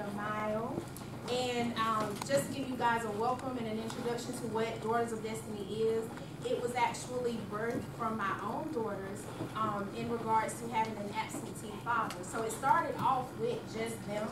a mile. And just to give you guys a welcome and an introduction to what Daughters of Destiny is, it was actually birthed from my own daughters in regards to having an absentee father. So it started off with just them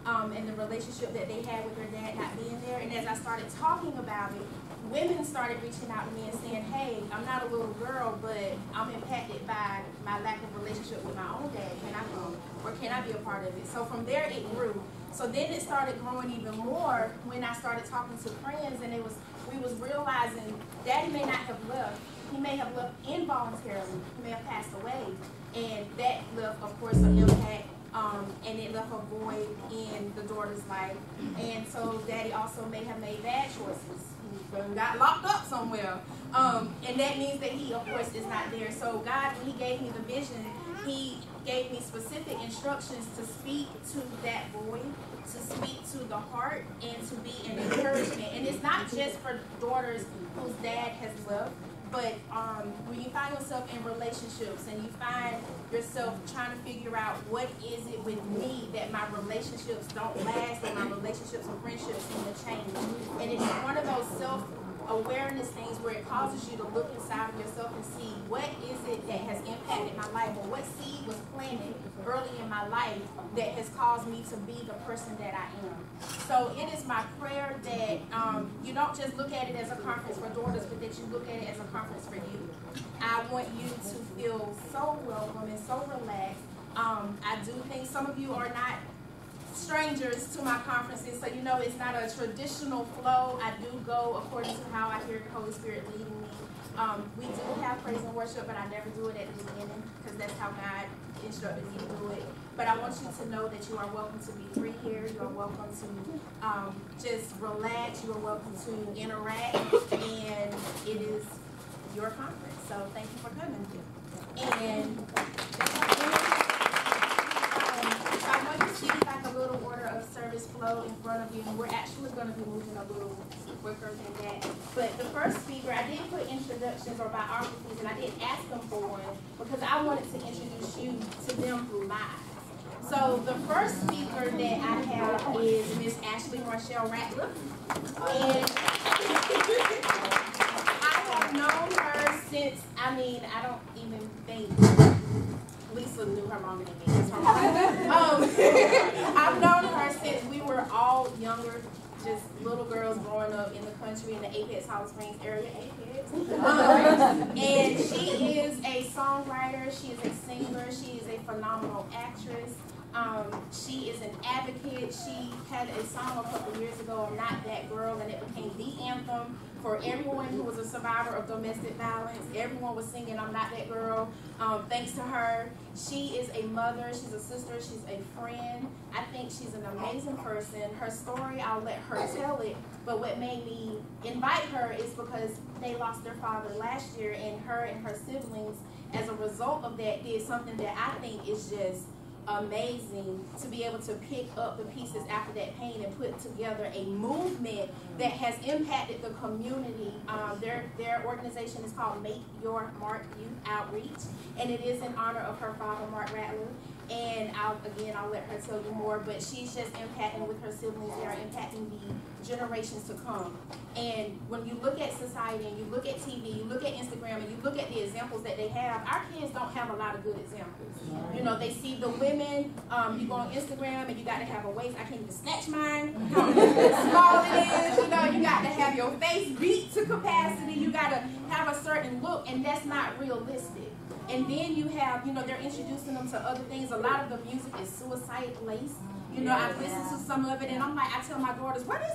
and the relationship that they had with their dad not being there. And as I started talking about it, women started reaching out to me and saying, hey, I'm not a little girl, but I'm impacted by my lack of relationship with my own dad. Can I come? Or can I be a part of it? So from there it grew. So then it started growing even more when I started talking to friends, and we was realizing Daddy may not have left. He may have left involuntarily. He may have passed away. And that left, of course, an impact, and it left a void in the daughter's life. And so Daddy also may have made bad choices. He got locked up somewhere. And that means that he, of course, is not there. So God, when he gave me the vision, he gave me specific instructions to speak to that void, to speak to the heart, and to be an encouragement. And it's not just for daughters whose dad has left, but when you find yourself in relationships and you find yourself trying to figure out what is it with me that my relationships don't last, and my relationships and friendships seem to change. And it's one of those self-awareness things where it causes you to look inside of yourself and see what is it that has impacted my life, or what seed was planted early in my life that has caused me to be the person that I am. So it is my prayer that you don't just look at it as a conference for daughters, but that you look at it as a conference for you. I want you to feel so welcome and so relaxed. I do think some of you are not strangers to my conferences, so you know it's not a traditional flow. I do go according to how I hear the Holy Spirit leading me. We do have praise and worship, but I never do it at the beginning because that's how God instructed me to do it. But I want you to know that you are welcome to be free here. You are welcome to just relax. You are welcome to interact, and it is your conference. So thank you for coming. And I want to see like a little order of service flow in front of you. We're actually going to be moving a little quicker than that. But the first speaker, I didn't put introductions or biographies, and I didn't ask them for one because I wanted to introduce you to them through my eyes. So the first speaker that I have is Miss Ashley Marshall Ratliff. And I have known her since, I don't even think Lisa knew her longer than me. That's her mom. I've known her since we were all younger, just little girls growing up in the country in the Apex Hollow Springs area. And she is a songwriter, she is a singer, she is a phenomenal actress. She is an advocate. She had a song a couple years ago, I'm Not That Girl, and it became the anthem for everyone who was a survivor of domestic violence. Everyone was singing I'm Not That Girl. Thanks to her. She is a mother, she's a sister, she's a friend. I think she's an amazing person. Her story, I'll let her tell it, but what made me invite her is because they lost their father last year, and her siblings, as a result of that, did something that I think is just amazing, to be able to pick up the pieces after that pain and put together a movement that has impacted the community. Their organization is called Make Your Mark Youth Outreach, and it is in honor of her father, Mark Ratliff. And I'll let her tell you more, but she's just impacting with her siblings. They are impacting the generations to come. And when you look at society and you look at TV, you look at Instagram, and you look at the examples that they have, our kids don't have a lot of good examples. You know, they see the women, you go on Instagram and you got to have a waist. I can't even snatch mine, how small it is. You know, you got to have your face beat to capacity. You got to have a certain look, and that's not realistic. And then you have, you know, they're introducing them to other things. A lot of the music is suicide laced. You know, I've listened to some of it, and I'm like, I tell my daughters, what is,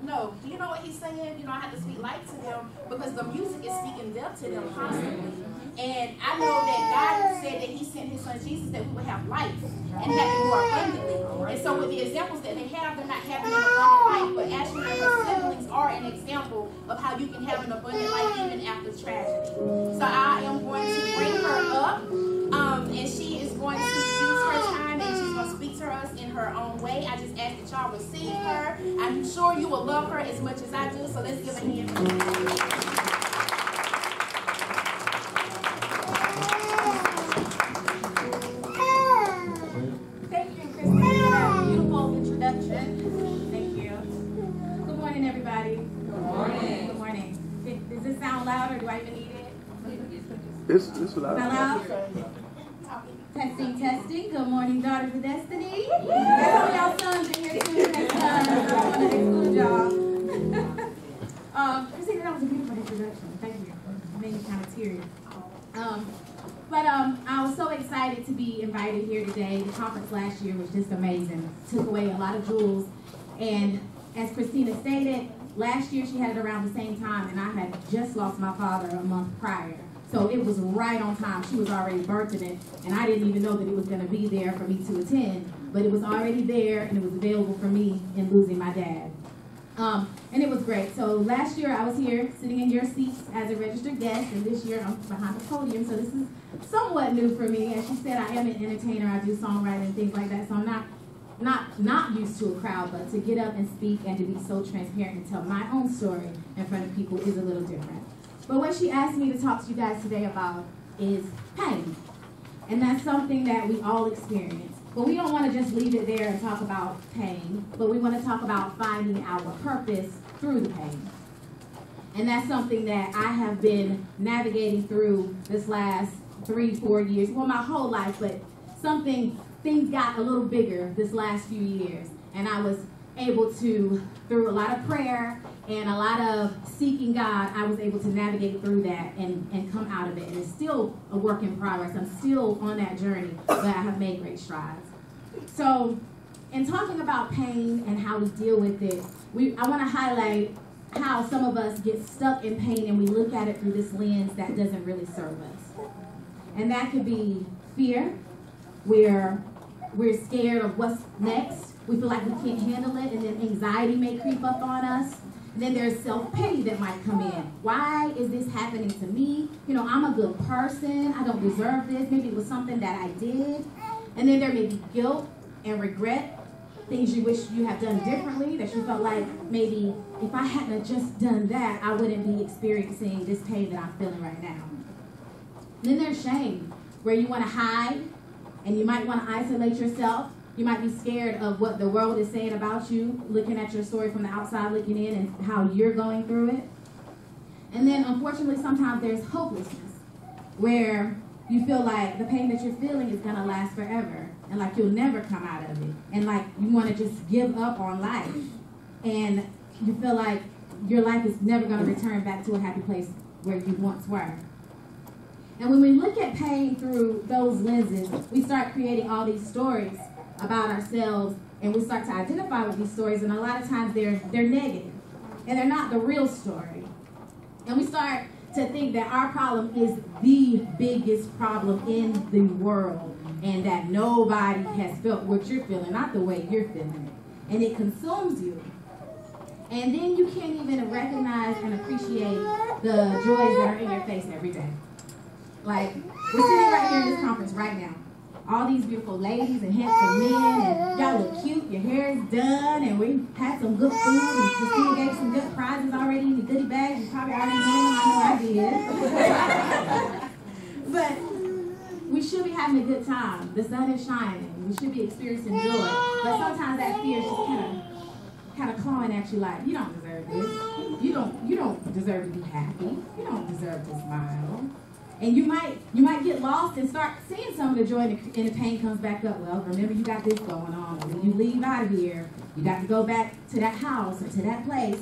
no, do you know what he's saying? You know, I have to speak life to them because the music is speaking death to them constantly. And I know that God said that he sent his son Jesus that we would have life and have it more abundantly. And so with the examples that they have, they're not having an abundant life, but Ashley and her siblings are an example of how you can have an abundant life even after tragedy. So I am going to bring her up, and she is going to use her time, and she's going to speak to us in her own way. I just ask that y'all receive her. I'm sure you will love her as much as I do, so let's give a hand for her. Hello? Testing, testing. Good morning, Daughters of Destiny. There's some of y'all sons in here too. Their sons. I want to do a good job. Christina, that was a beautiful introduction. Thank you. It made me kind of teary. I was so excited to be invited here today. The conference last year was just amazing. Took away a lot of jewels. And as Christina stated, last year she had it around the same time, and I had just lost my father a month prior. So it was right on time. She was already birthing it, and I didn't even know that it was going to be there for me to attend. But it was already there, and it was available for me in losing my dad. And it was great. So last year I was here sitting in your seats as a registered guest, and this year I'm behind the podium. So this is somewhat new for me. As she said, I am an entertainer. I do songwriting and things like that. So I'm not used to a crowd, but to get up and speak and to be so transparent and tell my own story in front of people is a little different. But what she asked me to talk to you guys today about is pain. And that's something that we all experience. But we don't want to just leave it there and talk about pain, but we want to talk about finding our purpose through the pain. And that's something that I have been navigating through this last 3-4 years, well, my whole life, but things got a little bigger this last few years. And I was able to, through a lot of prayer and a lot of seeking God, I was able to navigate through that and come out of it. And it's still a work in progress. I'm still on that journey, but I have made great strides. So in talking about pain and how we deal with it, I want to highlight how some of us get stuck in pain and we look at it through this lens that doesn't really serve us. And that could be fear, where we're scared of what's next. We feel like we can't handle it, and then anxiety may creep up on us. And then there's self-pity that might come in. Why is this happening to me? You know, I'm a good person. I don't deserve this. Maybe it was something that I did. And then there may be guilt and regret, things you wish you had done differently, that you felt like maybe if I hadn't just done that, I wouldn't be experiencing this pain that I'm feeling right now. And then there's shame, where you want to hide, and you might want to isolate yourself. You might be scared of what the world is saying about you, looking at your story from the outside, looking in, and how you're going through it. And then, unfortunately, sometimes there's hopelessness, where you feel like the pain that you're feeling is going to last forever, and like you'll never come out of it. And like you want to just give up on life. And you feel like your life is never going to return back to a happy place where you once were. And when we look at pain through those lenses, we start creating all these stories about ourselves, and we start to identify with these stories, and a lot of times they're negative, and they're not the real story. And we start to think that our problem is the biggest problem in the world, and that nobody has felt what you're feeling, not the way you're feeling it. And it consumes you. And then you can't even recognize and appreciate the joys that are in your face every day. Like, we're sitting right here in this conference right now. All these beautiful ladies and handsome men, and y'all look cute, your hair is done, and we had some good food, and Christine gave some good prizes already in the goodie bag. You probably already knew them, I know I did. But we should be having a good time. The sun is shining. We should be experiencing joy. But sometimes that fear is just kind of clawing at you like, you don't deserve this. You don't deserve to be happy. You don't deserve to smile. And you might get lost and start seeing some of the joy, and the pain comes back up. Well, remember, you got this going on. And when you leave out of here, you got to go back to that house or to that place.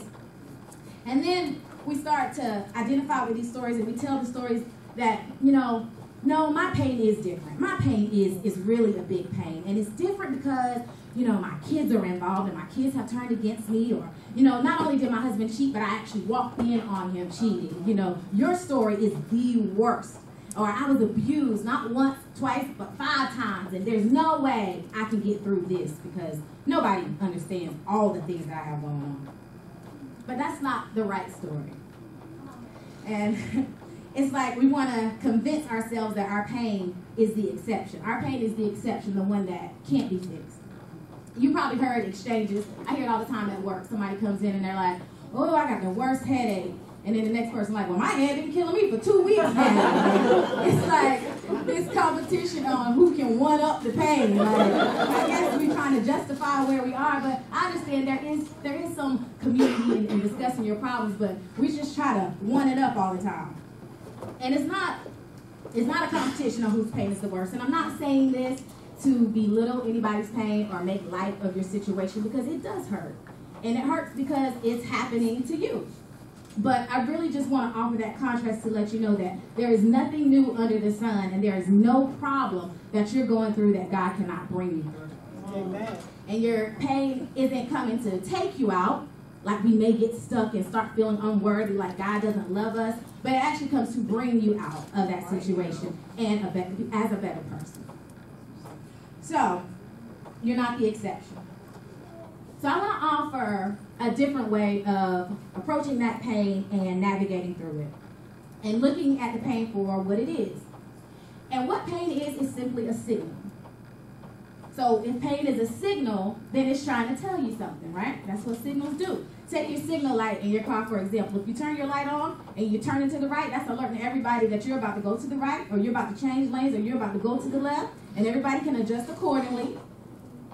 And then we start to identify with these stories, and we tell the stories that, no, my pain is different. My pain is really a big pain. And it's different because, my kids are involved, and my kids have turned against me, or, not only did my husband cheat, but I actually walked in on him cheating. Your story is the worst. Or I was abused, not once, twice, but 5 times, and there's no way I can get through this because nobody understands all the things that I have going on. But that's not the right story. And it's like we want to convince ourselves that our pain is the exception. Our pain is the exception, the one that can't be fixed. You probably heard exchanges. I hear it all the time at work. Somebody comes in and they're like, oh, I got the worst headache. And then the next person like, well, my head been killing me for 2 weeks now. It's like this competition on who can one-up the pain. Like, I guess we're trying to justify where we are, but I understand there is some community in discussing your problems, but we just try to one it up all the time. And it's not It's not a competition on whose pain is the worst. And I'm not saying this to belittle anybody's pain or make light of your situation, because it does hurt. And it hurts because it's happening to you. But I really just want to offer that contrast to let you know that there is nothing new under the sun, and there is no problem that you're going through that God cannot bring you through. Amen. And your pain isn't coming to take you out, like we may get stuck and start feeling unworthy, like God doesn't love us, but it actually comes to bring you out of that situation and as a better person. So, you're not the exception. So I want to offer a different way of approaching that pain and navigating through it, and looking at the pain for what it is. And what pain is simply a signal. So if pain is a signal, then it's trying to tell you something, right? That's what signals do. Take your signal light in your car, for example. If you turn your light on and you turn it to the right, that's alerting everybody that you're about to go to the right, or you're about to change lanes, or you're about to go to the left, and everybody can adjust accordingly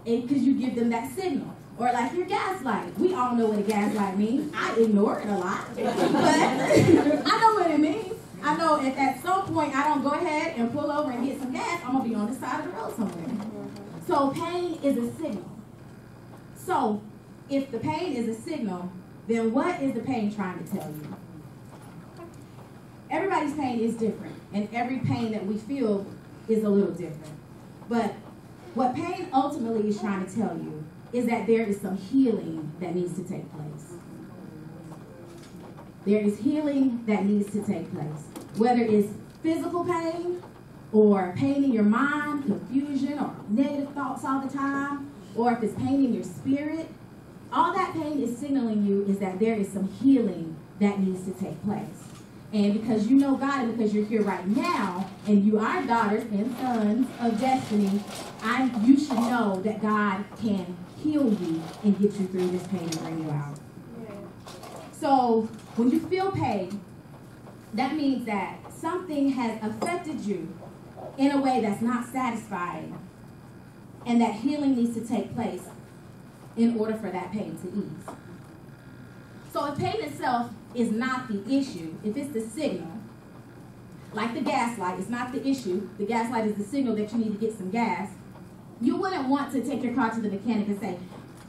because you give them that signal. Or like your gas light. We all know what a gas light means. I ignore it a lot, but I know what it means. I know if at some point I don't go ahead and pull over and get some gas, I'm going to be on the side of the road somewhere. So pain is a signal. So if the pain is a signal, then what is the pain trying to tell you? Everybody's pain is different, and every pain that we feel is a little different. But what pain ultimately is trying to tell you is that there is some healing that needs to take place. There is healing that needs to take place. Whether it's physical pain, or pain in your mind, confusion, or negative thoughts all the time, or if it's pain in your spirit, all that pain is signaling you is that there is some healing that needs to take place. And because you know God, and because you're here right now, and you are daughters and sons of destiny, you should know that God can heal you and get you through this pain and bring you out. Yeah. So when you feel pain, that means that something has affected you in a way that's not satisfying, and that healing needs to take place in order for that pain to ease. So if pain itself is not the issue, if it's the signal, like the gas light, it's not the issue. The gas light is the signal that you need to get some gas. You wouldn't want to take your car to the mechanic and say,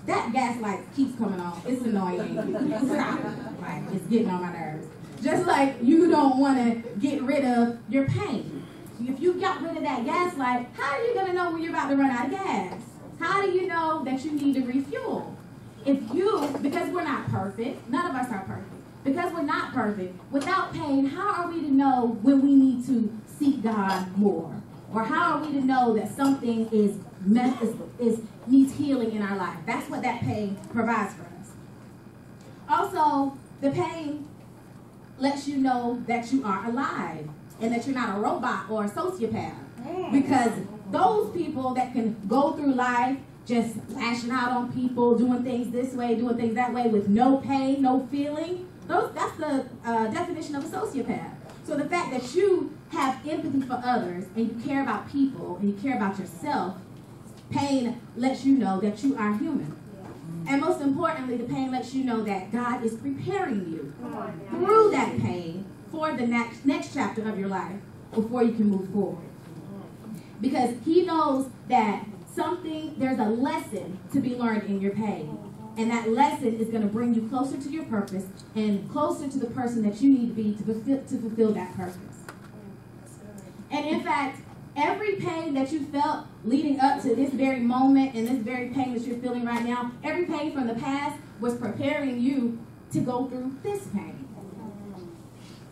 that gas light keeps coming on. It's annoying. Stop it. Like, it's getting on my nerves. Just like you don't want to get rid of your pain. If you got rid of that gas light, how are you going to know when you're about to run out of gas? How do you know that you need to refuel? Because we're not perfect, none of us are perfect. Because we're not perfect, without pain, how are we to know when we need to seek God more? Or how are we to know that something needs healing in our life? That's what that pain provides for us. Also, the pain lets you know that you are alive and that you're not a robot or a sociopath. Because those people that can go through life just lashing out on people, doing things this way, doing things that way with no pain, no feeling, that's the definition of a sociopath. So the fact that you have empathy for others and you care about people and you care about yourself, pain lets you know that you are human. And most importantly, the pain lets you know that God is preparing you through that pain for the next chapter of your life before you can move forward. Because he knows that there's a lesson to be learned in your pain. And that lesson is going to bring you closer to your purpose and closer to the person that you need to be to fulfill that purpose. And in fact, every pain that you felt leading up to this very moment and this very pain that you're feeling right now, every pain from the past was preparing you to go through this pain.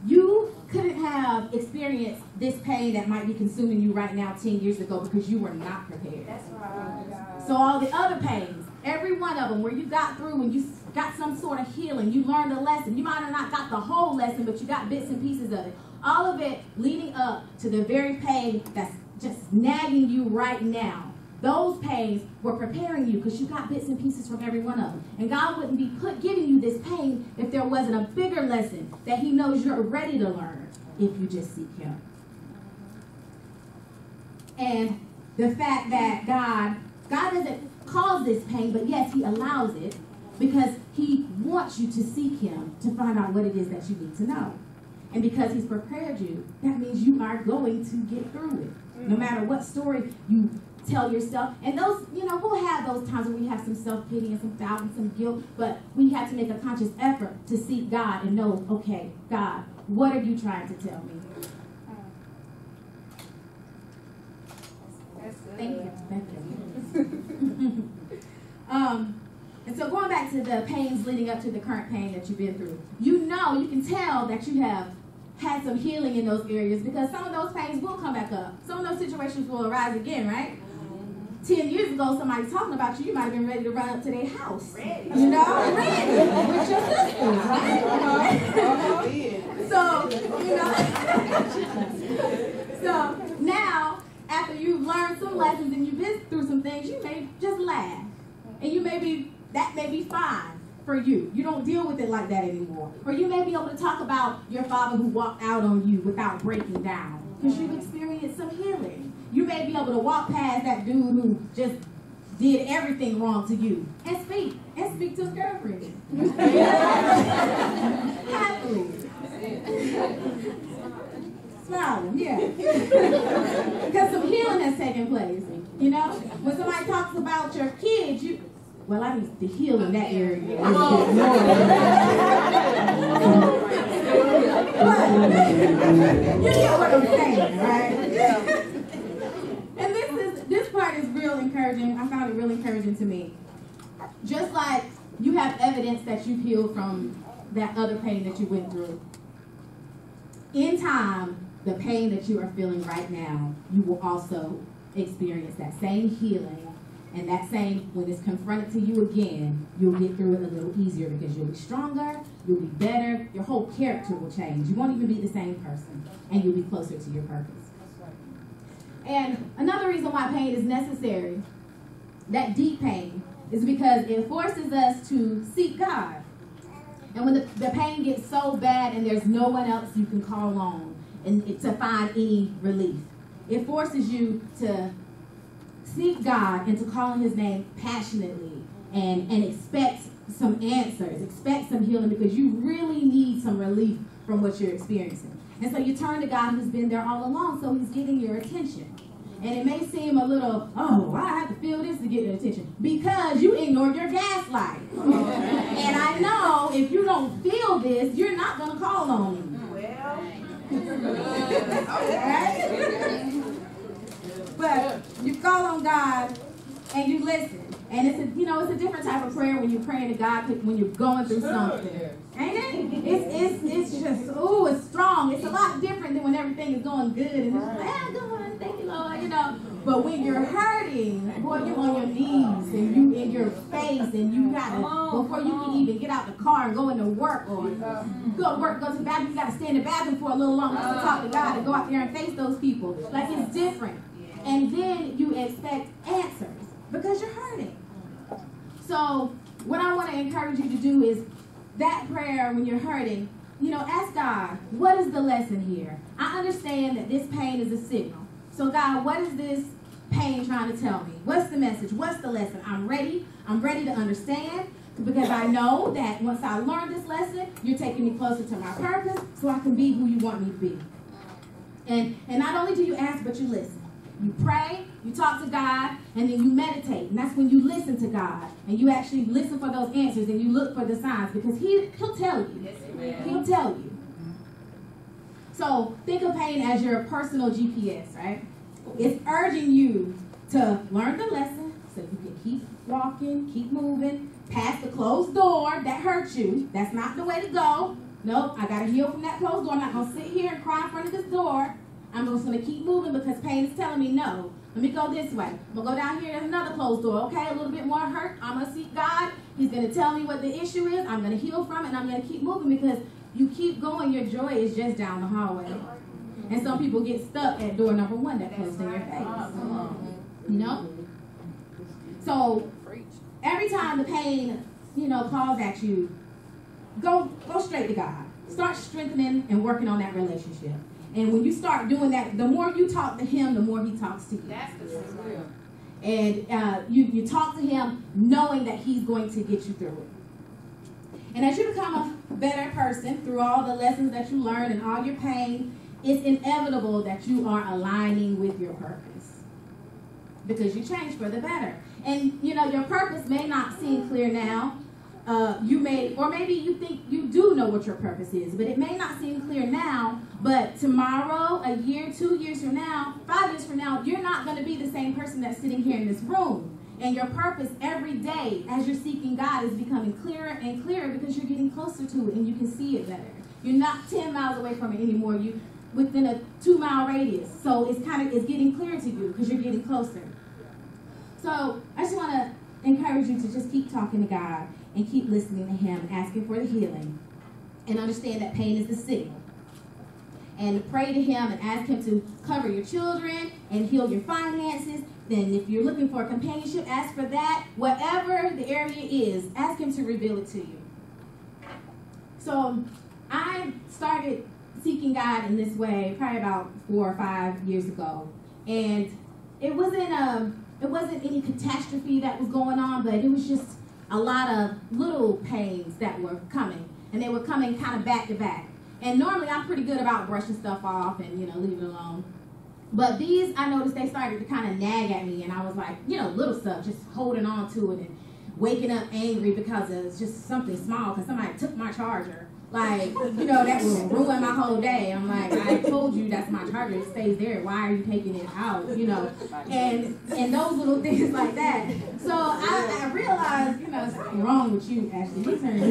You couldn't have experienced this pain that might be consuming you right now 10 years ago because you were not prepared. That's right. So all the other pains, every one of them where you got through, when you got some sort of healing, you learned a lesson. You might have not got the whole lesson, but you got bits and pieces of it. All of it leading up to the very pain that's just nagging you right now. Those pains were preparing you because you got bits and pieces from every one of them. And God wouldn't be giving you this pain if there wasn't a bigger lesson that he knows you're ready to learn if you just seek him. And the fact that God doesn't cause this pain, but yes, he allows it because he wants you to seek him to find out what it is that you need to know. And because he's prepared you, that means you are going to get through it. No matter what story you tell yourself. And those, we'll have those times when we have some self-pity and some doubt and some guilt, but we have to make a conscious effort to seek God and know, okay, God, what are you trying to tell me? Thank you. And so going back to the pains leading up to the current pain that you've been through, you can tell that you have had some healing in those areas because some of those pains will come back up. Some of those situations will arise again, right? 10 years ago, somebody's talking about you. You might have been ready to run up to their house. Ready. Ready with your sisters, right? So now, after you've learned some lessons and you've been through some things, you may just laugh. And that may be fine for you. You don't deal with it like that anymore. Or you may be able to talk about your father who walked out on you without breaking down because you've experienced some healing. You may be able to walk past that dude who just did everything wrong to you and speak to his girlfriend. Happily. Smiling, yeah. Because some healing has taken place. When somebody talks about your kids, I need to heal in that area. You get what I'm saying, right? And this part is real encouraging. I found it real encouraging to me. Just like you have evidence that you've healed from that other pain that you went through. In time, the pain that you are feeling right now, you will also experience that same healing. And that same, when it's confronted to you again, you'll get through it a little easier because you'll be stronger, you'll be better, your whole character will change. You won't even be the same person, and you'll be closer to your purpose. And another reason why pain is necessary, that deep pain, is because it forces us to seek God. And when the pain gets so bad and there's no one else you can call on and to find any relief, it forces you to seek God and to call on his name passionately and expect some answers, expect some healing because you really need some relief from what you're experiencing. And so you turn to God who's been there all along, so he's getting your attention. And it may seem a little, I have to feel this to get your attention because you ignored your gaslight. And I know if you don't feel this, you're not going to call on him. Right? But you call on God and you listen. And it's a different type of prayer when you're praying to God when you're going through something. Ain't it? It's just, it's strong. It's a lot different than when everything is going good and it's like, good, thank you, Lord, But when you're hurting, boy, you're on your knees and you in your face and you gotta, before you can even get out the car and go into work or go to work, go to the bathroom, you gotta stay in the bathroom for a little longer just to talk to God and go out there and face those people. Like it's different. And then you expect answers because you're hurting. So what I want to encourage you to do is that prayer when you're hurting, ask God, what is the lesson here? I understand that this pain is a signal. So God, what is this pain trying to tell me? What's the message? What's the lesson? I'm ready to understand because I know that once I learn this lesson, you're taking me closer to my purpose so I can be who you want me to be. And not only do you ask, but you listen. You pray, you talk to God, and then you meditate. And that's when you listen to God. And you actually listen for those answers and you look for the signs because he'll tell you. Yes, he'll tell you. So think of pain as your personal GPS, right? It's urging you to learn the lesson so you can keep walking, keep moving, past the closed door that hurt you. That's not the way to go. Nope, I got to heal from that closed door. I'm not going to sit here and cry in front of this door. I'm just going to keep moving because pain is telling me no. Let me go this way. I'm going to go down here. There's another closed door. Okay, a little bit more hurt. I'm going to seek God. He's going to tell me what the issue is. I'm going to heal from it, and I'm going to keep moving because you keep going. Your joy is just down the hallway. And some people get stuck at door number 1 that closed in your face. So every time the pain, calls at you, go straight to God. Start strengthening and working on that relationship. And when you start doing that, the more you talk to him, the more he talks to you. That's the truth. And you talk to him knowing that he's going to get you through it. And as you become a better person through all the lessons that you learn and all your pain, it's inevitable that you are aligning with your purpose because you change for the better. And you know, your purpose may not seem clear now. Maybe you think you do know what your purpose is, but it may not seem clear now. But tomorrow, a year, 2 years from now, 5 years from now, you're not going to be the same person that's sitting here in this room. And your purpose every day, as you're seeking God, is becoming clearer and clearer because you're getting closer to it and you can see it better. You're not 10 miles away from it anymore. You within a 2-mile radius. So it's getting clearer to you because you're getting closer. So I just want to encourage you to just keep talking to God and keep listening to Him, asking for the healing, and understand that pain is the signal. And pray to Him and ask Him to cover your children and heal your finances. Then if you're looking for companionship, ask for that. Whatever the area is, ask Him to reveal it to you. So I started seeking God in this way probably about 4 or 5 years ago. And it wasn't any catastrophe that was going on, but it was just a lot of little pains that were coming. And they were coming kind of back to back. And normally I'm pretty good about brushing stuff off and, leave it alone. But these, I noticed they started to kind of nag at me. And I was like, little stuff, just holding on to it and waking up angry because it's just something small because somebody took my charger. Like, that will ruin my whole day. I'm like, I told you that's my charger. It stays there. Why are you taking it out? And those little things like that. So I realized, something wrong with you, Ashley. You turned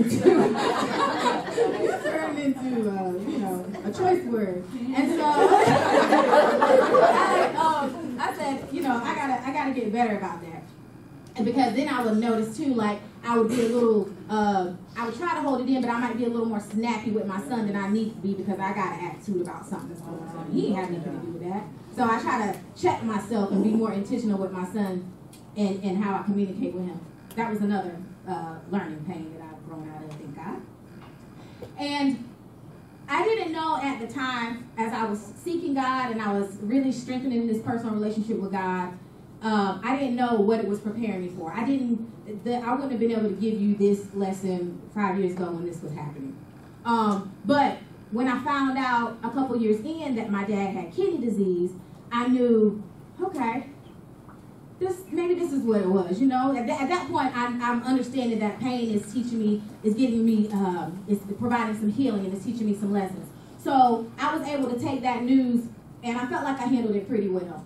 into a choice word. And so I said, I gotta get better about that. And because then I would notice too, like I would be a little, I would try to hold it in, but I might be a little more snappy with my son than I need to be because I got an attitude about something that's going on. He ain't had nothing to do with that. So I try to check myself and be more intentional with my son and how I communicate with him. That was another learning pain that I've grown out of, thank God. And I didn't know at the time, as I was seeking God and I was really strengthening this personal relationship with God, I didn't know what it was preparing me for. I wouldn't have been able to give you this lesson 5 years ago when this was happening. But when I found out a couple years in that my dad had kidney disease, I knew, okay, maybe this is what it was. At that point, I'm understanding that pain is teaching me, is giving me, is providing some healing and is teaching me some lessons. So I was able to take that news, and I felt like I handled it pretty well.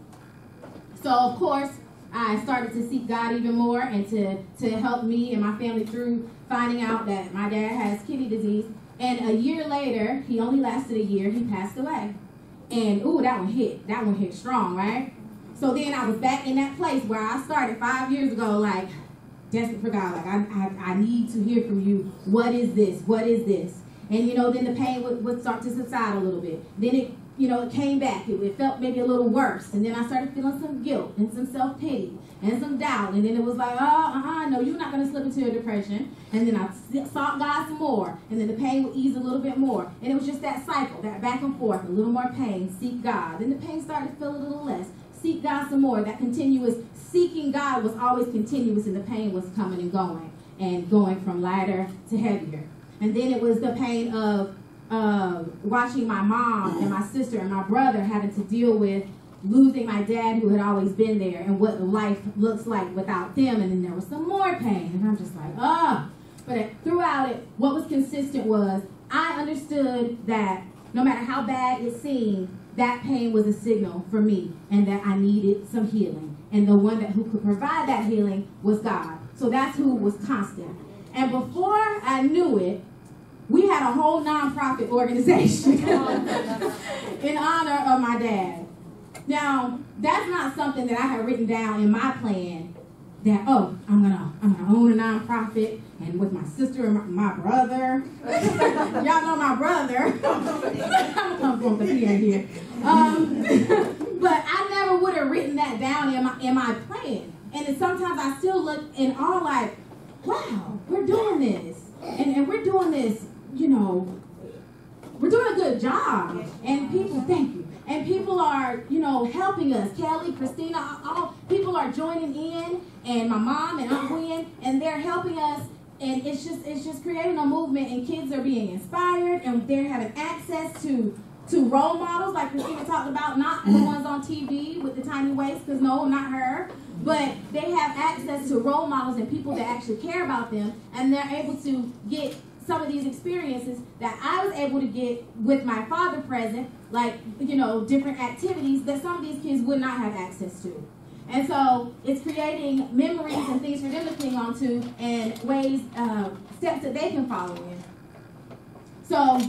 So, of course, I started to seek God even more and to help me and my family through finding out that my dad has kidney disease. And a year later, he only lasted a year, he passed away. And, ooh, that one hit strong, right? So then I was back in that place where I started 5 years ago, like, desperate for God. Like, I need to hear from you. What is this? What is this? And, then the pain would start to subside a little bit. Then it came back. It felt maybe a little worse. And then I started feeling some guilt and some self-pity and some doubt. And then it was like, no, you're not going to slip into a depression. And then I sought God some more. And then the pain would ease a little bit more. And it was just that cycle, that back and forth, a little more pain, seek God. Then the pain started to feel a little less. Seek God some more. That continuous seeking God was always continuous, and the pain was coming and going from lighter to heavier. And then it was the pain of watching my mom and my sister and my brother having to deal with losing my dad who had always been there and what life looks like without them. And then there was some more pain. And I'm just like, But throughout it, what was consistent was I understood that no matter how bad it seemed, that pain was a signal for me and that I needed some healing. And the one who could provide that healing was God. So that's who was constant. And before I knew it, we had a whole nonprofit organization in honor of my dad. Now, that's not something that I had written down in my plan that, I'm gonna own a nonprofit and with my sister and my brother. Y'all know my brother. I'm gonna come from the PA here. But I never would have written that down in my plan. And then sometimes I still look in awe like, wow, we're doing this. And we're doing this, we're doing a good job. And people, thank you. And people are, helping us. Kelly, Christina, all people are joining in. And my mom and Aunt Gwen, and they're helping us. And it's just creating a movement, and kids are being inspired, and they're having access to role models, like Christina talked about, not the ones on TV with the tiny waist, because no, not her, but they have access to role models and people that actually care about them, and they're able to get some of these experiences that I was able to get with my father present, like, you know, different activities that some of these kids would not have access to. And so it's creating memories and things for them to cling on to, and ways, steps that they can follow in. So,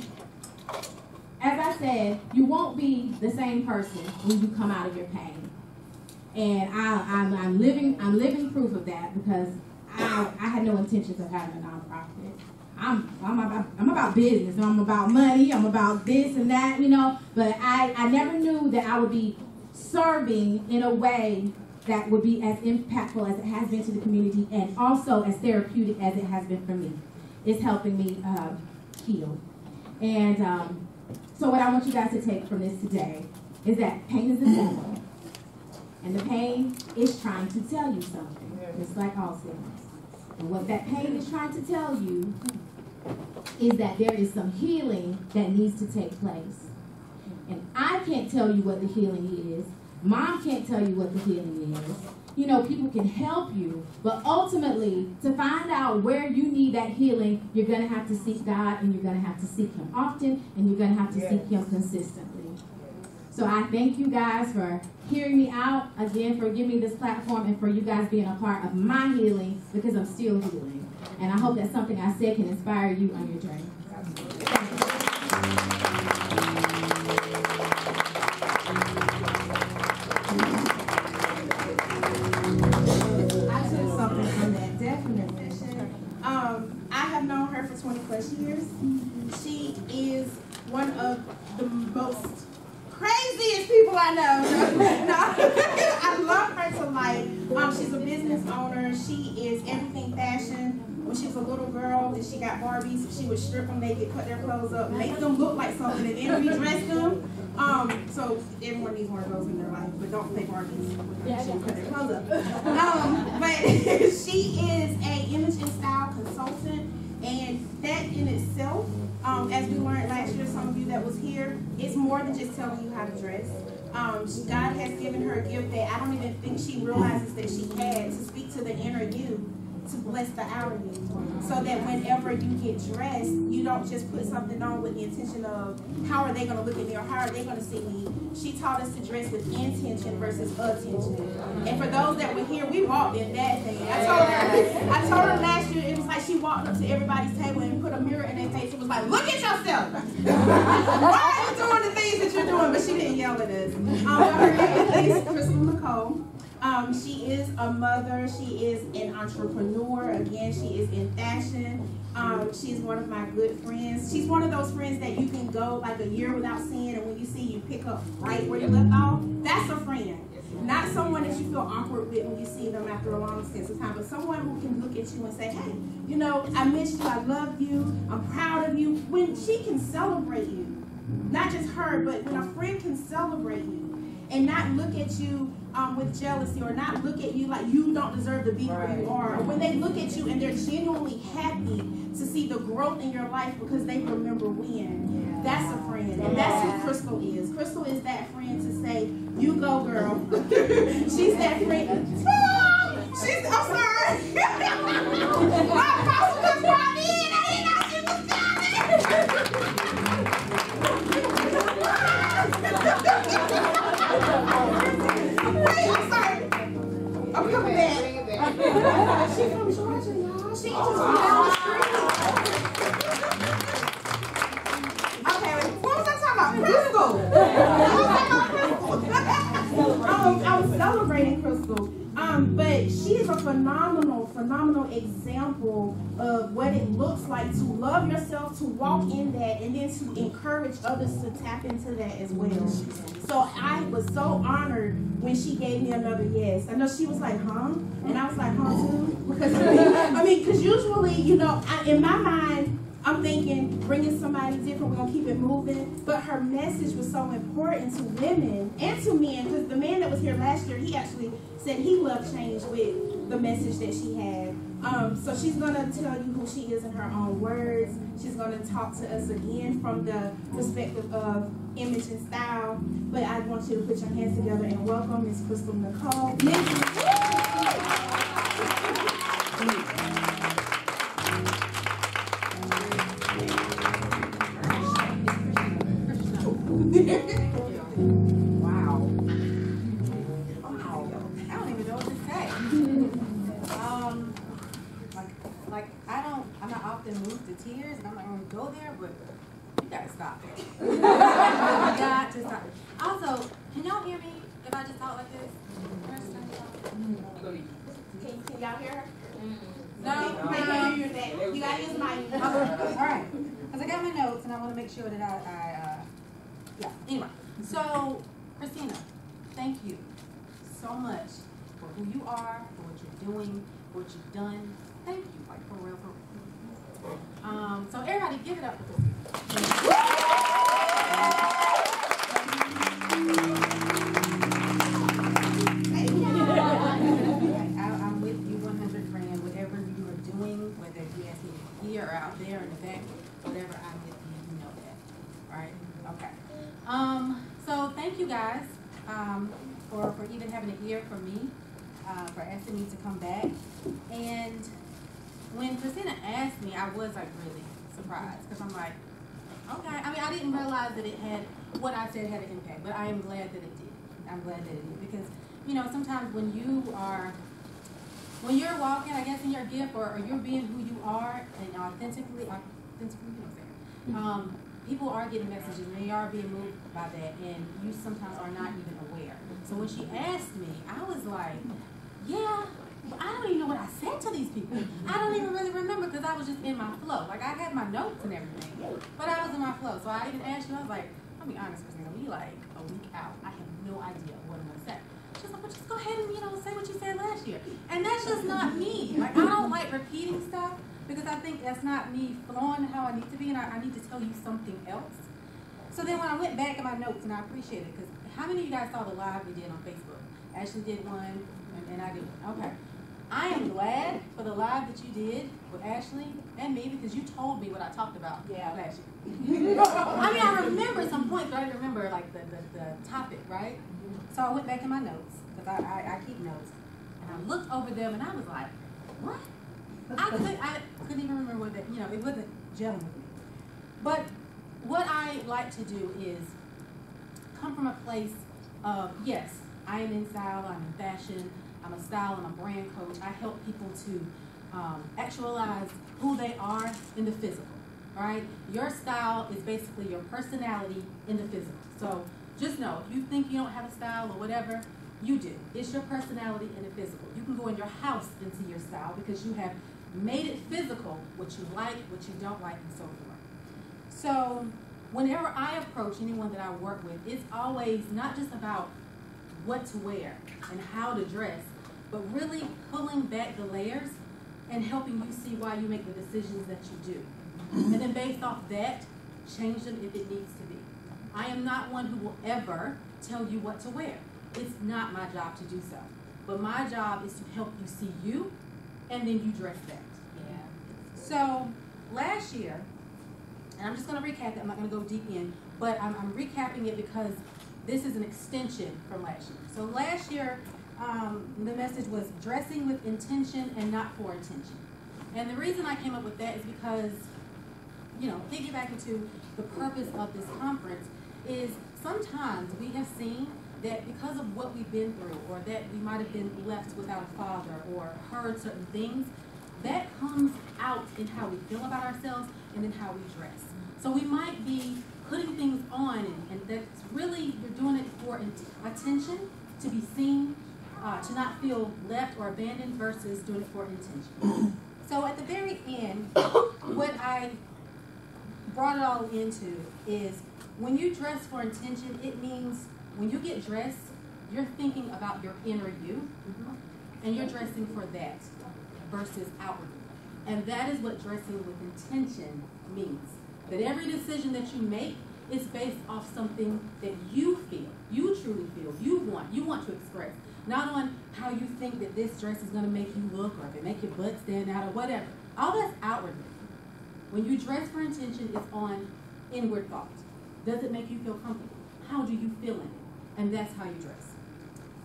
as I said, you won't be the same person when you come out of your pain. And I'm living proof of that, because I had no intentions of having a nonprofit. I'm about business, I'm about money, I'm about this and that, you know, but I never knew that I would be serving in a way that would be as impactful as it has been to the community, and also as therapeutic as it has been for me. It's helping me heal. And so what I want you guys to take from this today is that pain is a symbol. And the pain is trying to tell you something, just like all sickness. And what that pain is trying to tell you is that there is some healing that needs to take place. And I can't tell you what the healing is. Mom can't tell you what the healing is. You know, people can help you, but ultimately, to find out where you need that healing, you're going to have to seek God, and you're going to have to seek Him often, and you're going to have to seek Him consistently. So I thank you guys for hearing me out, again, for giving me this platform, and for you guys being a part of my healing, because I'm still healing. And I hope that something I said can inspire you on your journey. I have known her for 20 plus years. She is one of the most craziest people I know. I love her to life. She's a business owner. She is everything fashion. When she was a little girl and she got Barbies, she would strip them naked, cut their clothes up, make them look like something, and then redress them. So everyone needs one of those in their life, but don't play Barbies. She cut their clothes up. But she is a image and style consultant, and that in itself, as we learned last year, some of you that was here, it's more than just telling you how to dress. God has given her a gift that I don't even think she realizes that she had, to speak to the inner you, to bless the outer you, so that whenever you get dressed, you don't just put something on with the intention of how are they going to look at me or how are they going to see me. She taught us to dress with intention versus attention. And for those that were here, we walked in that thing. I told her last year, it was like she walked up to everybody's table and put a mirror in their face and was like, look at yourself. Why are you doing the things that you're doing? But she didn't yell at us. Her name is Crystal Nicole. She is a mother. She is an entrepreneur. Again, she is in fashion. She's one of my good friends. She's one of those friends that you can go like a year without seeing, and when you see, you pick up right where you left off. That's a friend. Not someone that you feel awkward with when you see them after a long extent of time, but someone who can look at you and say, hey, you know, I miss you, I love you, I'm proud of you. When she can celebrate you, not just her, but when a friend can celebrate you and not look at you with jealousy, or not look at you like you don't deserve to be where you are, or when they look at you and they're genuinely happy to see the growth in your life because they remember when. That's a friend, and that's who Crystal is. Crystal is that friend to say, you go girl. She's that friend. She's, I'm sorry. My apostle just brought me in. I didn't know she was coming. Wait, I'm sorry. I'm coming back. She's from Georgia, y'all. She just went down the street. Okay, what was I talking about? Crystal. I was celebrating Crystal. But she is a phenomenal example of what it looks like to love yourself, to walk in that, and then to encourage others to tap into that as well. So I was so honored when she gave me another yes. I know she was like, huh? And I was like, huh too? Because because usually, you know, in my mind, I'm thinking, bringing somebody different, we're going to keep it moving. But her message was so important to women and to men, because the man that was here last year, he actually said he loved change with the message that she had. So she's going to tell you who she is in her own words. She's going to talk to us again from the perspective of image and style. But I want you to put your hands together and welcome Miss Crystal Nicole. Wow. I don't even know what to say. I'm not often moved to tears, and I'm not going to go there, but you got to stop it. You got to stop it. Also, can y'all hear me if I just talk like this? Can y'all hear her? No? I can't hear that. You got to use my. All right. Because I got my notes, and I want to make sure that yeah. Anyway, so, Christina, thank you so much for who you are, for what you're doing, for what you've done. Thank you, like, for real, for real. So everybody give it up for Christina. I'm with you 100 grand, whatever you are doing, whether you ask me here or out there in the back, whatever, I'm with you, you know that. All right? Okay. So thank you guys for even having an ear for me, for asking me to come back. And when Christina asked me, I was like really surprised because I'm like, okay. I mean, I didn't realize that it had, what I said had an impact, but I am glad that it did. I'm glad that it did because, you know, sometimes when you're walking, I guess, in your gift or you're being who you are and authentically, you know, people are getting messages and they are being moved by that, and you sometimes are not even aware. So when she asked me, I was like, yeah, but I don't even know what I said to these people. I don't even really remember because I was just in my flow. Like, I had my notes and everything, but I was in my flow. So I even asked you, I was like, I'll be honest, Christina, we like a week out. I have no idea what I'm going to say. She's like, well, just go ahead and, you know, say what you said last year. And that's just not me. Like, I don't like repeating stuff because I think that's not me flowing how I need to be, and I need to tell you something else. So then when I went back in my notes, and I appreciate it, because how many of you guys saw the live we did on Facebook? Ashley did one, and I did one. Okay. I am glad for the live that you did with Ashley and me because you told me what I talked about last year. I mean, I remember some points, but I didn't remember like the topic, right? So I went back in my notes because I keep notes, and I looked over them and I was like, what? I couldn't even remember what that, you know, it wasn't gelling with me. But what I like to do is come from a place of, yes, I am in style, I'm in fashion, I'm a style and a brand coach. I help people to actualize who they are in the physical, right? Your style is basically your personality in the physical. So just know, if you think you don't have a style or whatever, you do. It's your personality in the physical. You can go in your house into your style because you have made it physical, what you like, what you don't like, and so forth. So whenever I approach anyone that I work with, it's always not just about what to wear and how to dress, but really pulling back the layers and helping you see why you make the decisions that you do. And then based off that, change them if it needs to be. I am not one who will ever tell you what to wear. It's not my job to do so. But my job is to help you see you, and then you dress that. Yeah. So last year, and I'm just going to recap it, I'm not going to go deep in, but I'm recapping it because this is an extension from last year. So last year, the message was dressing with intention and not for attention. And the reason I came up with that is because, you know, piggybacking to the purpose of this conference is sometimes we have seen that because of what we've been through, or that we might have been left without a father, or heard certain things, that comes out in how we feel about ourselves and in how we dress. So we might be putting things on, and that's really, you're doing it for attention, to be seen, to not feel left or abandoned, versus doing it for intention. So at the very end, what I brought it all into is when you dress for intention, it means when you get dressed, you're thinking about your inner you, and you're dressing for that versus outwardly. And that is what dressing with intention means. That every decision that you make is based off something that you feel, you truly feel, you want to express. not on how you think that this dress is going to make you look, or if it make your butt stand out, or whatever. All that's outwardly. When you dress for intention, it's on inward thought. Does it make you feel comfortable? How do you feel in it? And that's how you dress.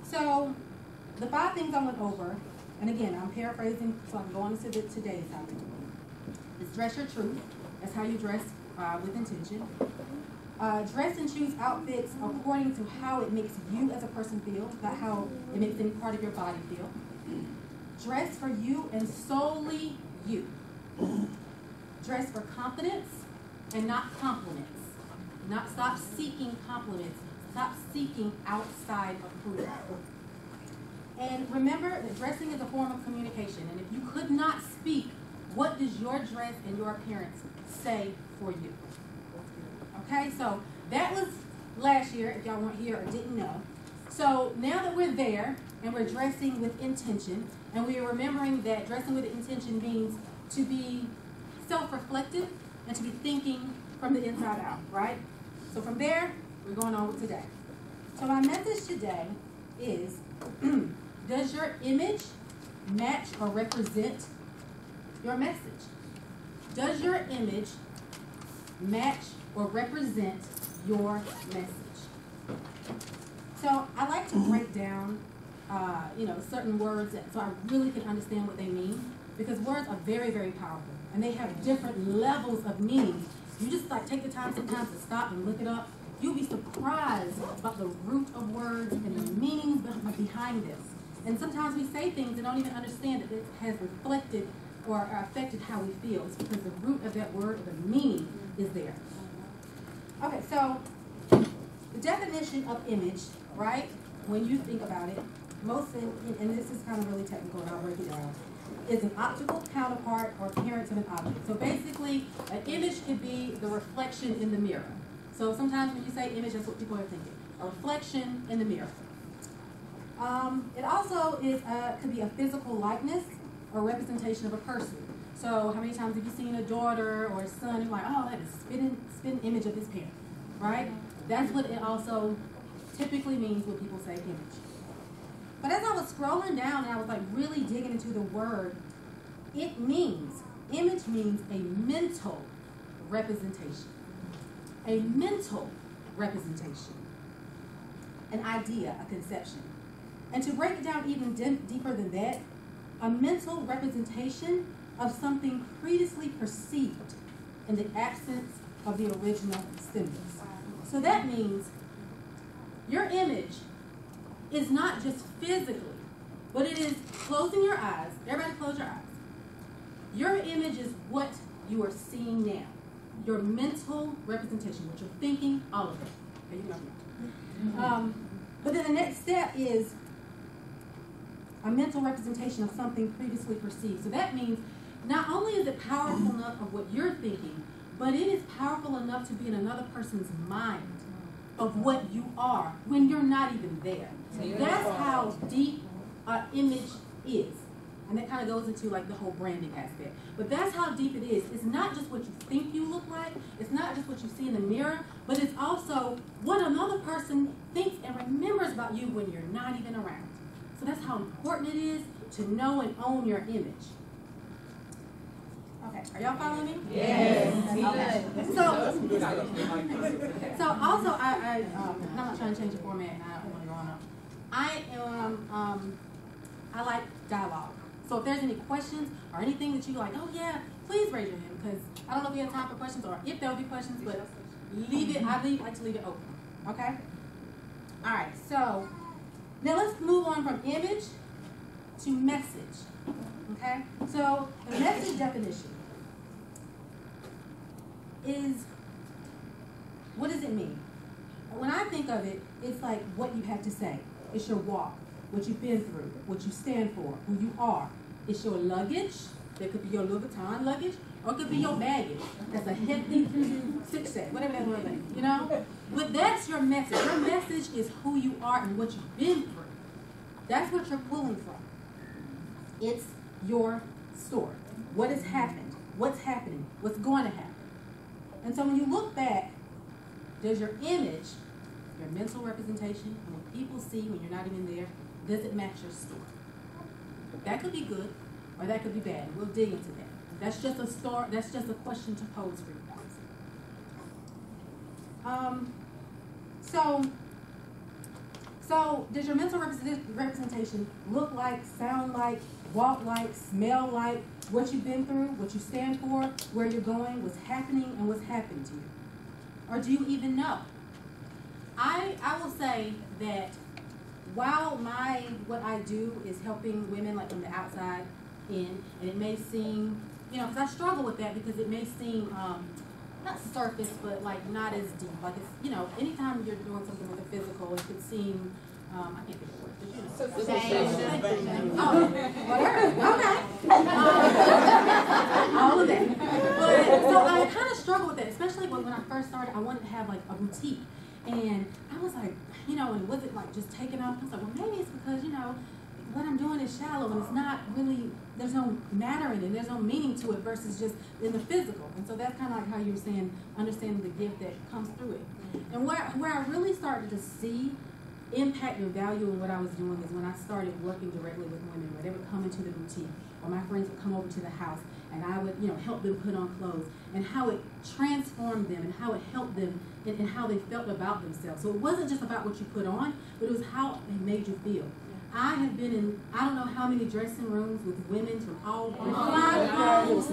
So the 5 things I went over, and again, I'm paraphrasing so I can go on to today's topic. Is dress your truth. That's how you dress with intention. Dress and choose outfits according to how it makes you as a person feel, not how it makes any part of your body feel. Dress for you and solely you. Dress for confidence and not compliments. Stop seeking compliments. Stop seeking outside approval. And remember that dressing is a form of communication. And if you could not speak, what does your dress and your appearance say for you? Okay, so that was last year, if y'all weren't here or didn't know. So now that we're there and we're dressing with intention, and we are remembering that dressing with intention means to be self-reflective and to be thinking from the inside out, right? So from there, we're going on with today. So my message today is, does your image match or represent your message? Does your image match or represent your message? So I like to break down, certain words so I really can understand what they mean, because words are very, very powerful, and they have different levels of meaning. You just take the time sometimes to stop and look it up. You'll be surprised about the root of words and the meanings behind this. And sometimes we say things and don't even understand that it has reflected or affected how we feel. It's because the root of that word, the meaning, is there. Okay, so the definition of image, right, when you think about it, and this is kind of really technical and I'll break it down, is an optical counterpart or appearance of an object. So basically, an image could be the reflection in the mirror. So sometimes when you say image, that's what people are thinking. A reflection in the mirror. It also could be a physical likeness or representation of a person. So how many times have you seen a daughter or a son, you're like, oh, that is a spitting image of his parent, right? That's what it also typically means when people say image. But as I was scrolling down and I was really digging into the word, image means a mental representation. A mental representation. An idea, a conception. And to break it down even deeper than that, a mental representation of something previously perceived in the absence of the original stimulus. So that means your image is not just physically, but it is closing your eyes. Everybody close your eyes. Your image is what you are seeing now. Your mental representation, what you're thinking, all of it. Okay, you know. But then the next step is a mental representation of something previously perceived. So that means not only is it powerful enough of what you're thinking, but it is powerful enough to be in another person's mind of what you are when you're not even there. That's how deep an image is. And that kind of goes into the whole branding aspect. But that's how deep it is. It's not just what you think you look like. It's not just what you see in the mirror. But it's also what another person thinks and remembers about you when you're not even around. So that's how important it is to know and own your image. Okay, are y'all following me? Yes. Okay. So also, I'm not trying to change the format, and I don't want to go on. I like dialogue. So if there's any questions or anything that you like, oh yeah, please raise your hand, because I don't know if we have time for questions or if there will be questions, but leave it. I like to leave it open. Okay. All right. So now let's move on from image to message. Okay. So the message definition is, what does it mean? When I think of it, it's like what you have to say. It's your walk, what you've been through, what you stand for, who you are. It's your luggage. That could be your Louis Vuitton luggage, or it could be your baggage. That's a hefty six-set, whatever that word is, you know? But that's your message. Your message is who you are and what you've been through. That's what you're pulling from. It's your story. What has happened? What's happening? What's going to happen? And so when you look back, there's your image, your mental representation, and what people see when you're not even there, does it match your story? That could be good, or that could be bad. We'll dig into that. That's just a story. That's just a question to pose for you guys. So does your mental representation look like, sound like, walk like, smell like what you've been through, what you stand for, where you're going, what's happening, and what's happened to you? Or do you even know? I will say that while what I do is helping women like from the outside in, and it may seem, because I struggle with that because it may seem not surface, but like not as deep. Like it's, anytime you're doing something with a physical, it could seem, I can't think of the word, all of that. But, so I kind of struggle with that, especially when I first started. I wanted to have like a boutique, and I was like, and was it like just taking off? I was like, well, maybe it's because what I'm doing is shallow, and it's not really, there's no matter in it, there's no meaning to it versus just in the physical. And so that's kind of like how you were saying, understanding the gift that comes through it. And where I really started to see impact and value in what I was doing is when I started working directly with women, where they would come into the boutique, or my friends would come over to the house, and I would, help them put on clothes, and how it transformed them, and how it helped them, and how they felt about themselves. So it wasn't just about what you put on, but it was how it made you feel. I have been in, I don't know how many dressing rooms with women from all flying cars,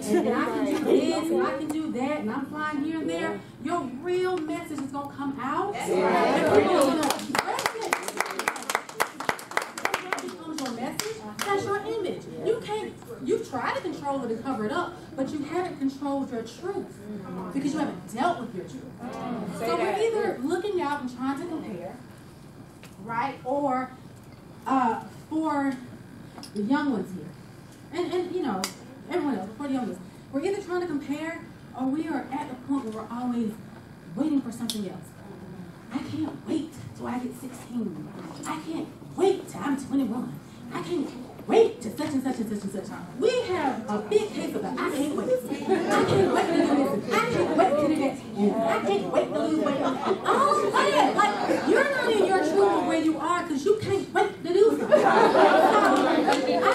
and I can do this, and I can do that, and I'm flying here and there. Your real message is going to come out. And people are going to express it. That becomes your message. That's your image. You try to control it and cover it up, but you haven't controlled your truth because you haven't dealt with your truth. So we're either looking out and trying to compare, right? Or for the young ones here, and everyone else, for the young ones, we're either trying to compare, or we are at the point where we're always waiting for something else. I can't wait till I get 16. I can't wait till I'm 21. I can't wait till such and such and such and such. We have a big case of that. I can't wait. I can't wait to do this. I can't wait to do that. I can't wait to lose weight. Oh, man, like, you're not in your truth of where you are because you can't wait to do something. So, I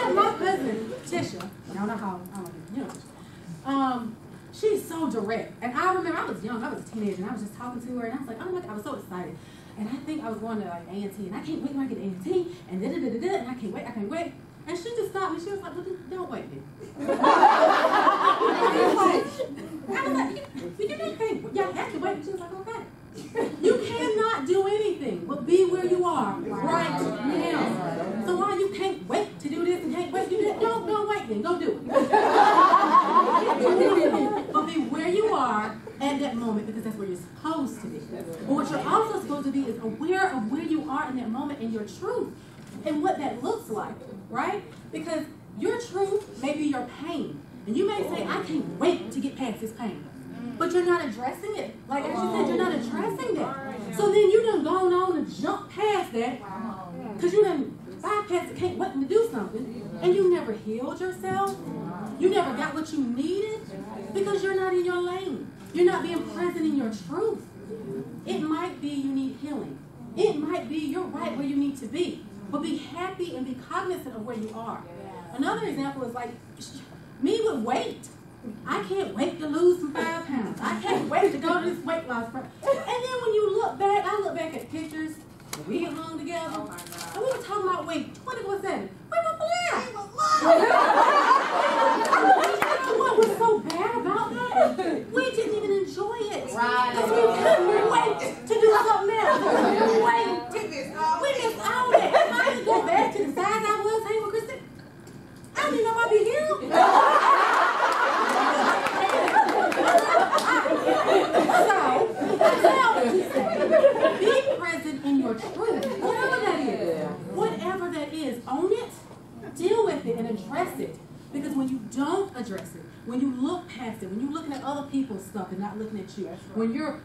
have my cousin, Tisha. I don't know how, Tisha. She's so direct. And I remember I was young, I was a teenager, and I was just talking to her, and I was like, oh my God, I was so excited. And I think I was going to like A&T, and I can't wait when I get to A&T, and da-da-da-da-da, and I can't wait. And she just stopped me. She was like, well, don't wait, baby. I was like, you have to wait. And she was like, okay. You cannot do anything but be where you are right now. So why you can't wait to do this and can't wait to do that? Don't wait then. Go do it. But be where you are at that moment, because that's where you're supposed to be. But what you're also supposed to be is aware of where you are in that moment and your truth and what that looks like, right? Because your truth may be your pain. And you may say, I can't wait to get past this pain. But you're not addressing it. Like as you said, you're not addressing that. So then you done gone on and jumped past that because you done bypassed it, can't wait to do something. And you never healed yourself. You never got what you needed because you're not in your lane. You're not being present in your truth. It might be you need healing. It might be you're right where you need to be. But be happy and be cognizant of where you are. Another example is like me with weight. I can't wait to lose some 5 pounds. I can't wait to go to this weight loss program. And then when you look back, I look back at pictures, we hung together, and we were talking about weight 24/7. We were flat. What was so bad about that? We didn't even enjoy it. Because we couldn't wait to do something else. We missed out on it. If I could go back to the size I was hanging with Kristen, I don't even know if I'd be here. So, be present in your truth, whatever that is. Whatever that is, own it, deal with it, and address it. Because when you don't address it, when you look past it, when you're looking at other people's stuff and not looking at you, when you're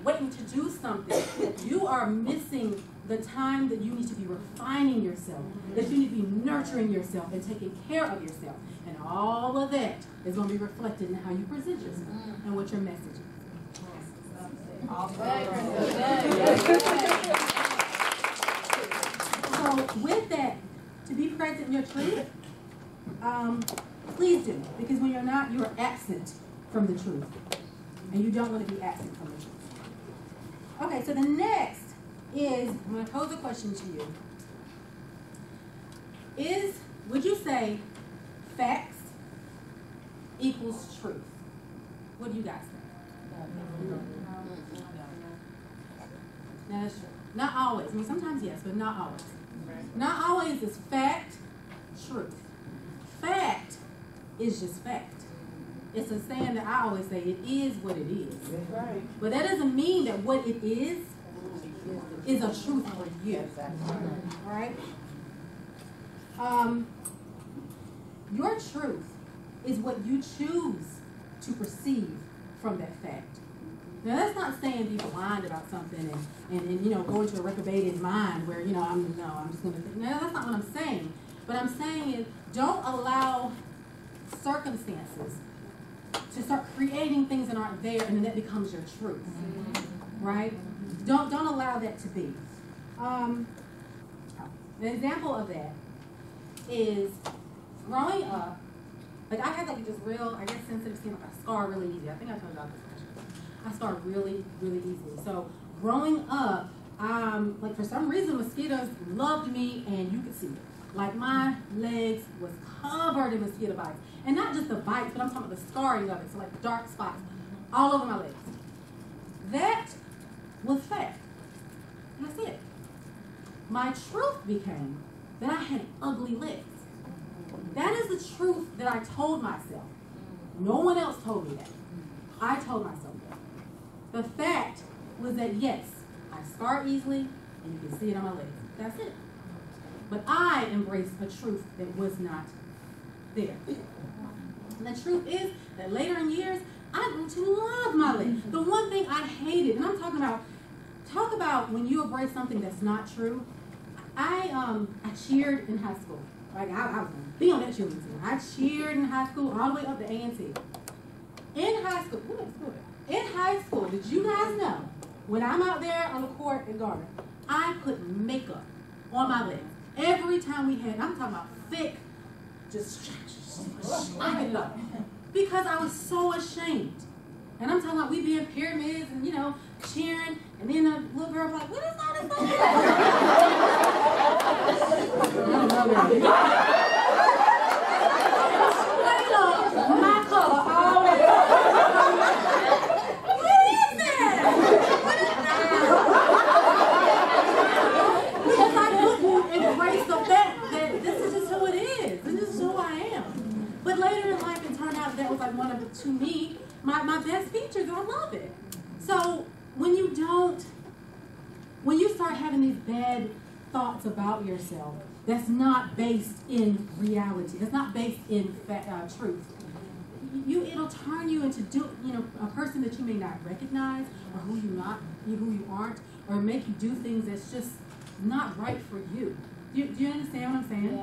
waiting to do something, you are missing the time that you need to be refining yourself, that you need to be nurturing yourself and taking care of yourself. And all of that is going to be reflected in how you present yourself and what your message is. So with that, to be present in your truth, please do. Because when you're not, you're absent from the truth. And you don't want to be absent from the truth. Okay, so the next is, I'm going to pose a question to you. Would you say facts equals truth? What do you guys think? No, that's true. Not always. I mean, sometimes yes, but not always. Not always is fact truth. Fact is just fact. It's a saying that I always say, it is what it is. Right. But that doesn't mean that what it is a truth for you. Right? Your truth is what you choose to perceive from that fact. Now, that's not saying be blind about something and go into a reprobated mind where, I'm just going to think. No, that's not what I'm saying. What I'm saying is don't allow circumstances to start creating things that aren't there, and then that becomes your truth. Right? Don't allow that to be. An example of that is growing up. Like, I had sensitive skin. Like, I scar really easy. I think I told y'all this. I scar really, really easily. So growing up, like, for some reason, mosquitoes loved me, and you could see it. Like, my legs was covered in mosquito bites. And not just the bites, but I'm talking about the scarring of it. So, like, dark spots all over my legs. That was fact. And that's it. My truth became that I had ugly legs. That is the truth that I told myself. No one else told me that. I told myself that. The fact was that, yes, I scar easily, and you can see it on my legs. That's it. But I embraced a truth that was not there. And the truth is that later in years, I grew to love my legs. The one thing I hated, and I'm talking about, talk about when you embrace something that's not true. I cheered in high school. Like, I was going to be on that cheerleading team. I cheered in high school all the way up to A&T. In high school, did you guys know, when I'm out there on the court in Garden, I put makeup on my legs. Every time we had, I'm talking about thick, just I it up. Because I was so ashamed. And I'm talking about we be in pyramids and, cheering, and then the little girl was like, what is all this stuff? I don't know. My color always. What is that? What is that? Because I couldn't embrace the fact that this is just who it is. This is who I am. But later in life, it turned out that was like one of, to me, my best features. I love it. So when you start having these bad thoughts about yourself, that's not based in reality. That's not based in truth. It'll turn you into a person that you may not recognize, or who you aren't, or make you do things that's just not right for you. Do you understand what I'm saying?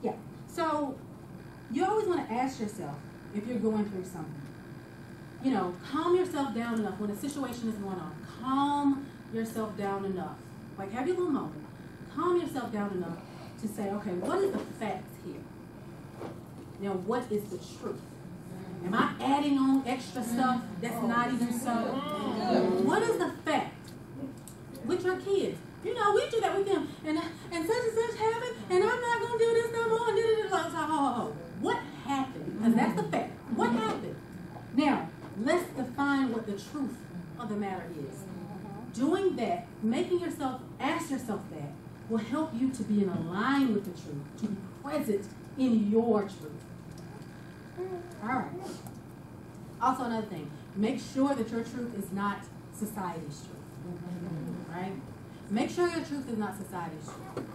Yeah. So you always want to ask yourself if you're going through something. Calm yourself down enough when a situation is going on. Calm yourself down enough. Like, have your little moment. Calm yourself down enough to say, okay, what is the facts here? Now, what is the truth? Am I adding on extra stuff that's not even so? What is the fact? With your kids. We do that with them. And such happened, and I'm not going to do this no more. And what happened? Because that's the fact. What happened? Now, let's define what the truth of the matter is. Doing that, ask yourself that, will help you to be in line with the truth, to be present in your truth. All right. Also, another thing, make sure that your truth is not society's truth. Right? Make sure your truth is not society's truth.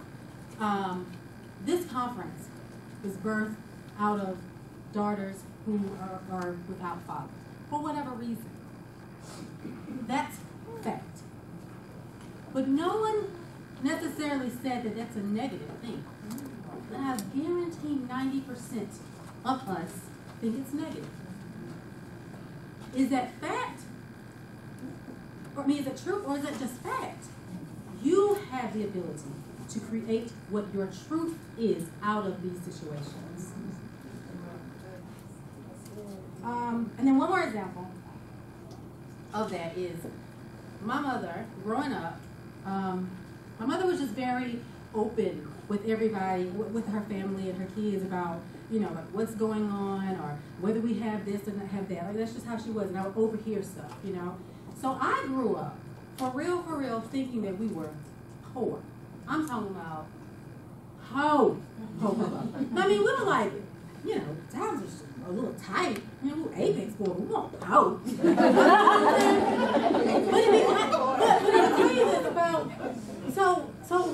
This conference was birthed out of daughters who are without fathers, for whatever reason. That's fact. But no one necessarily said that that's a negative thing. And I guarantee 90% of us think it's negative. Is that fact? Or I mean, is it truth or is it just fact? You have the ability to create what your truth is out of these situations. And then one more example of that is my mother, growing up, my mother was just very open with everybody, with her family and her kids about, you know, like what's going on or whether we have this or not have that. Like that's just how she was, and I would overhear stuff, you know. So I grew up, for real, thinking that we were poor. I'm talking about ho. I mean, we were like, you know, times was a little tight. You know, we were Apex boy, we weren't po. But let me tell you this about, so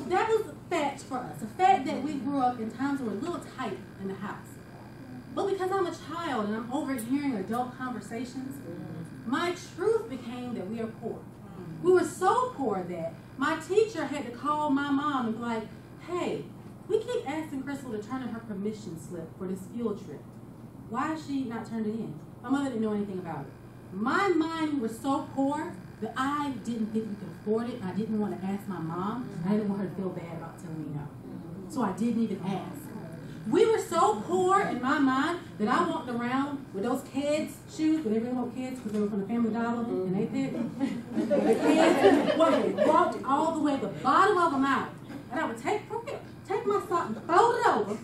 that was a fact for us. A fact that we grew up in times that were a little tight in the house. But because I'm a child and I'm overhearing adult conversations, my truth became that we are poor. We were so poor that my teacher had to call my mom and be like, hey, we keep asking Crystal to turn in her permission slip for this field trip. Why has she not turned it in? My mother didn't know anything about it. My mind was so poor that I didn't think we could afford it. I didn't want to ask my mom. I didn't want her to feel bad about telling me no. So I didn't even ask. We were so poor in my mind that I walked around with those kids' shoes, but they really weren't kids because they were from the Family Dollar and they picked. The kids walked all the way to the bottom of them out. And I would take my sock and fold it over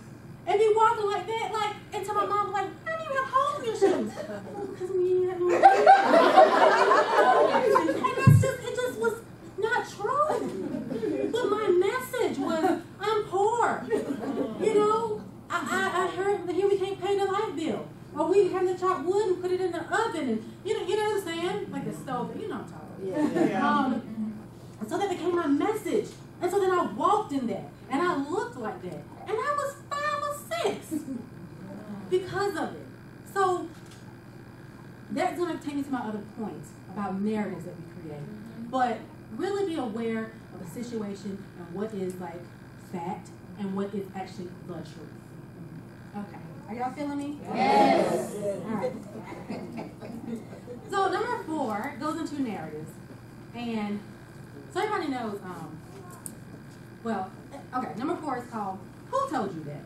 and be walking like that, like, until my mom was like, why do you have holes in your shoes? Oh, because we didn't have no And it just was not true. But my message was, I'm poor. You know? I heard that here we can't pay the light bill. Or we have to chop wood and put it in the oven. And you know what I'm saying? Like the stove, you know what I'm talking about. And so that became my message. And so then I walked in that. And I looked like that. And I was 5 or 6 because of it. So that's going to take me to my other point about narratives that we create. But really be aware of the situation and what is like fact and what is actually the truth. Okay. Are y'all feeling me? Yes. All right. So number 4 goes into narratives. And so everybody knows, number 4 is called Who Told You That?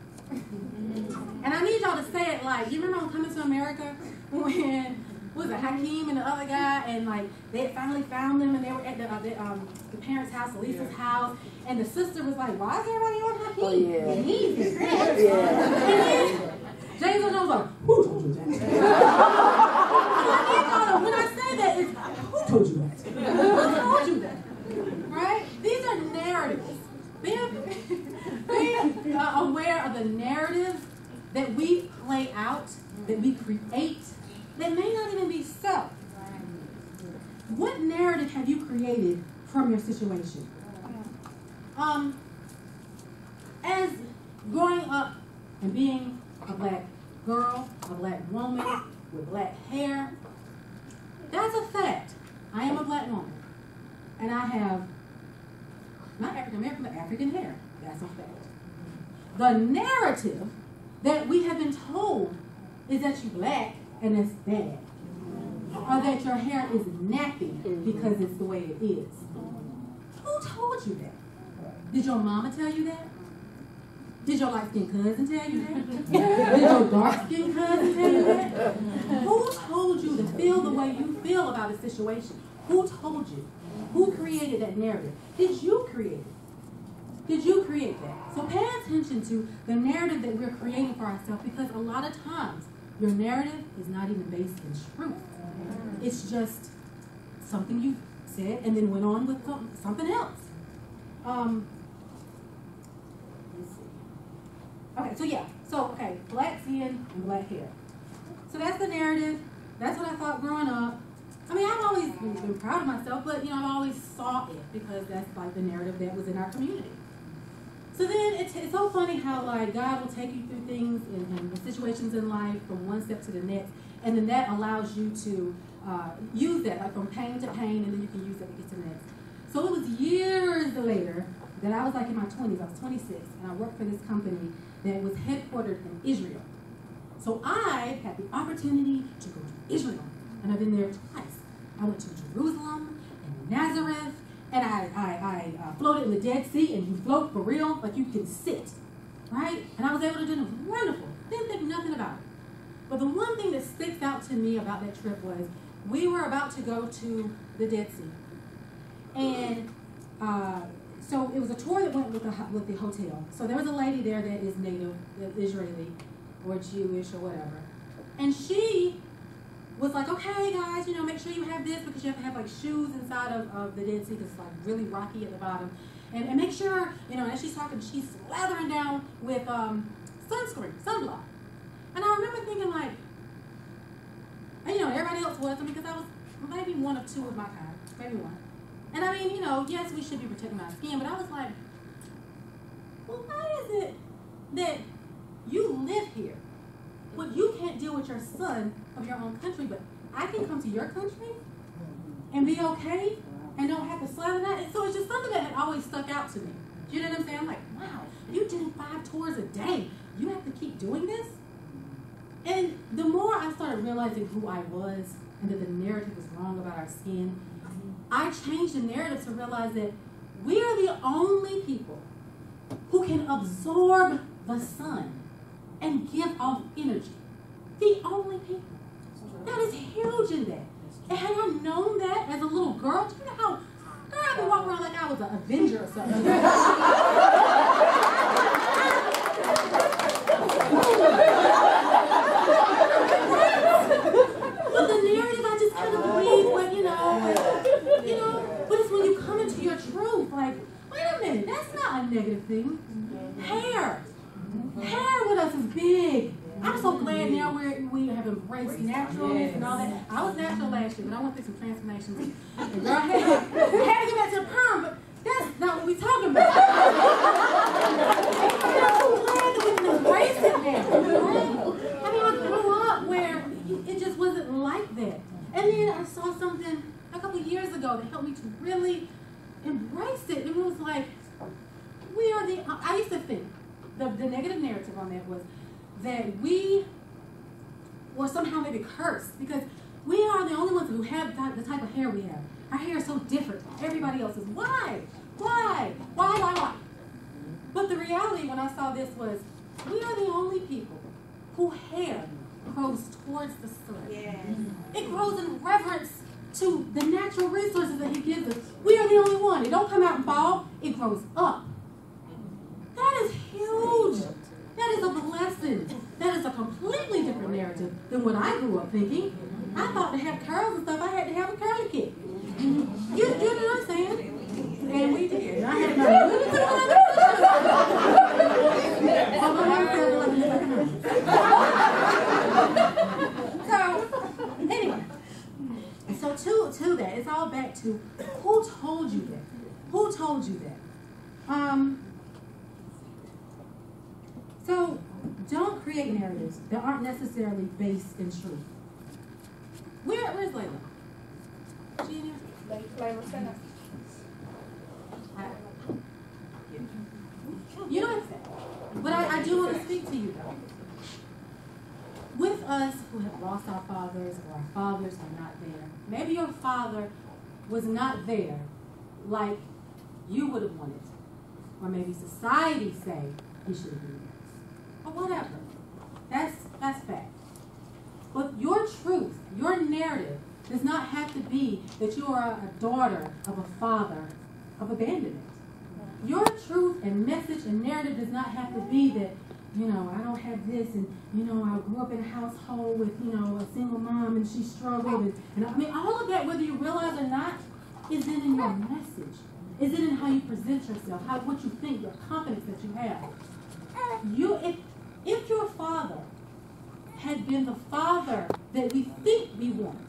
And I need y'all to say it like, you remember on Coming to America when, was it Hakeem and the other guy, and like they had finally found them and they were at the parents' house, Elisa's house, and the sister was like, why is everybody on Hakeem? Oh, yeah. And he's his friend. And then James Earl Jones was like, who told you that? So I need y'all to, when I say that, it's who told you that? Who told you that? Right? These are narratives. Be aware of the narratives that we play out, that we create, that may not even be so. What narrative have you created from your situation? As growing up and being a black girl, a black woman with black hair, that's a fact. I am a black woman. And I have not African American, but African hair. That's a fact. The narrative that we have been told is that you're black and it's bad. Or that your hair is nappy because it's the way it is. Who told you that? Did your mama tell you that? Did your light-skinned cousin tell you that? Did your dark-skinned cousin tell you that? Who told you to feel the way you feel about a situation? Who told you? Who created that narrative? Did you create it? Did you create that? So pay attention to the narrative that we're creating for ourselves, because a lot of times your narrative is not even based in truth. It's just something you said and then went on with something else. Okay, black skin and black hair. So that's the narrative. That's what I thought growing up. I mean, I've always been proud of myself, but I've always saw it because that's like the narrative that was in our community. So then it's so funny how like God will take you through things and situations in life from one step to the next, and then that allows you to use that like from pain to pain, and then you can use that to get to the next. So it was years later that I was like in my 20s. I was 26, and I worked for this company that was headquartered in Israel. So I had the opportunity to go to Israel, and I've been there twice. I went to Jerusalem and Nazareth, and I floated in the Dead Sea, and you float for real, like you can sit, right? And I was able to do it. It was wonderful. Didn't think nothing about it. But the one thing that sticks out to me about that trip was we were about to go to the Dead Sea. And so it was a tour that went with the hotel. So there was a lady there that is native, Israeli, or Jewish, or whatever. And she was like, okay, guys, make sure you have this because you have to have like shoes inside of the Dead Sea because it's like really rocky at the bottom. And make sure, as she's talking, she's slathering down with sunscreen, sunblock. And I remember thinking like, and everybody else was, because I was maybe one of two of my kind, maybe one. And I mean, yes, we should be protecting our skin, but I was like, well, why is it that you live here? Well, you can't deal with your son of your own country, but I can come to your country and be okay and don't have to slather that. And so it's just something that had always stuck out to me. Do you know what I'm saying? I'm like, wow, you did 5 tours a day. You have to keep doing this? And the more I started realizing who I was and that the narrative was wrong about our skin, I changed the narrative to realize that we are the only people who can absorb the sun and give off energy. The only people. That is huge in that. And had I known that as a little girl, do you know how, girl, I've been walking around like I was an Avenger or something. But the narrative, I just kind of believe what, but it's when you come into your truth, like, wait a minute, that's not a negative thing. Hair with us is big. I'm so glad now we have embraced naturalness and all that. I was natural last year, but I went through some transformations. And girl, I had to get back to the perm, but that's not what we're talking about. I'm so glad that we can embrace it now. Right? I mean, I grew up where it just wasn't like that. And then I saw something a couple years ago that helped me to really embrace it. And it was like, I used to think, the negative narrative on that was that we were somehow maybe cursed because we are the only ones who have the type of hair we have. Our hair is so different from everybody else's. Why? But the reality when I saw this was we are the only people whose hair grows towards the sun. Yes. It grows in reverence to the natural resources that he gives us. We are the only one. It don't come out and fall. It grows up. That is huge. That is a blessing. That is a completely different narrative than what I grew up thinking. I thought to have curls and stuff, I had to have a curly kid. You know what I'm saying? And we did. I had So, anyway. So to that, it's all back to who told you that? Who told you that? So don't create narratives that aren't necessarily based in truth. Where's Layla? She in here? You know what? But I do want to speak to you though. With us who have lost our fathers or our fathers are not there, maybe your father was not there like you would have wanted, or maybe society say he should have been there, or whatever. That's fact. But your truth, your narrative, does not have to be that you are a daughter of a father of abandonment. Your truth and message and narrative does not have to be that, I don't have this, and, I grew up in a household with, a single mom, and she struggled, and I mean, all of that, whether you realize or not, is in your message. Is it in how you present yourself, what you think, your confidence that you have. If your father had been the father that we think we want,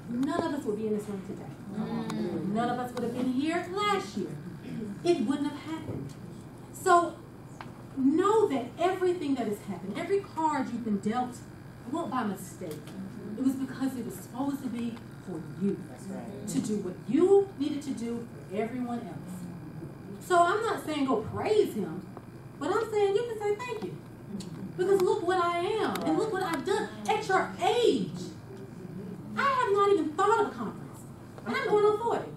none of us would be in this room today. None of us would have been here last year. It wouldn't have happened. So know that everything that has happened, every card you've been dealt, it wasn't by mistake. It was because it was supposed to be for you. To do what you needed to do for everyone else. So I'm not saying go praise him, but I'm saying you can say thank you. Because look what I am, and look what I've done at your age. I have not even thought of a conference. And I'm going on 40.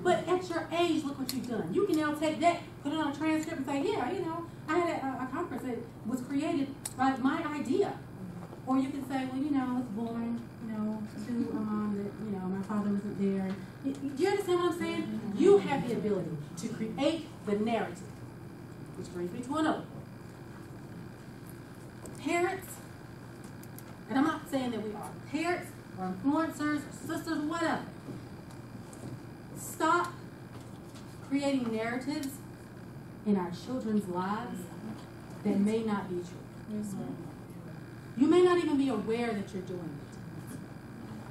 But at your age, look what you've done. You can now take that, put it on a transcript and say, yeah, you know, I had a conference that was created by my idea. Or you can say, well, you know, I was born, you know, to a mom that, you know, my father wasn't there. Do you understand what I'm saying? You have the ability to create the narrative. Which brings me to another. Parents, and I'm not saying that we are parents or influencers or sisters, whatever. Stop creating narratives in our children's lives that may not be true. You may not even be aware that you're doing it.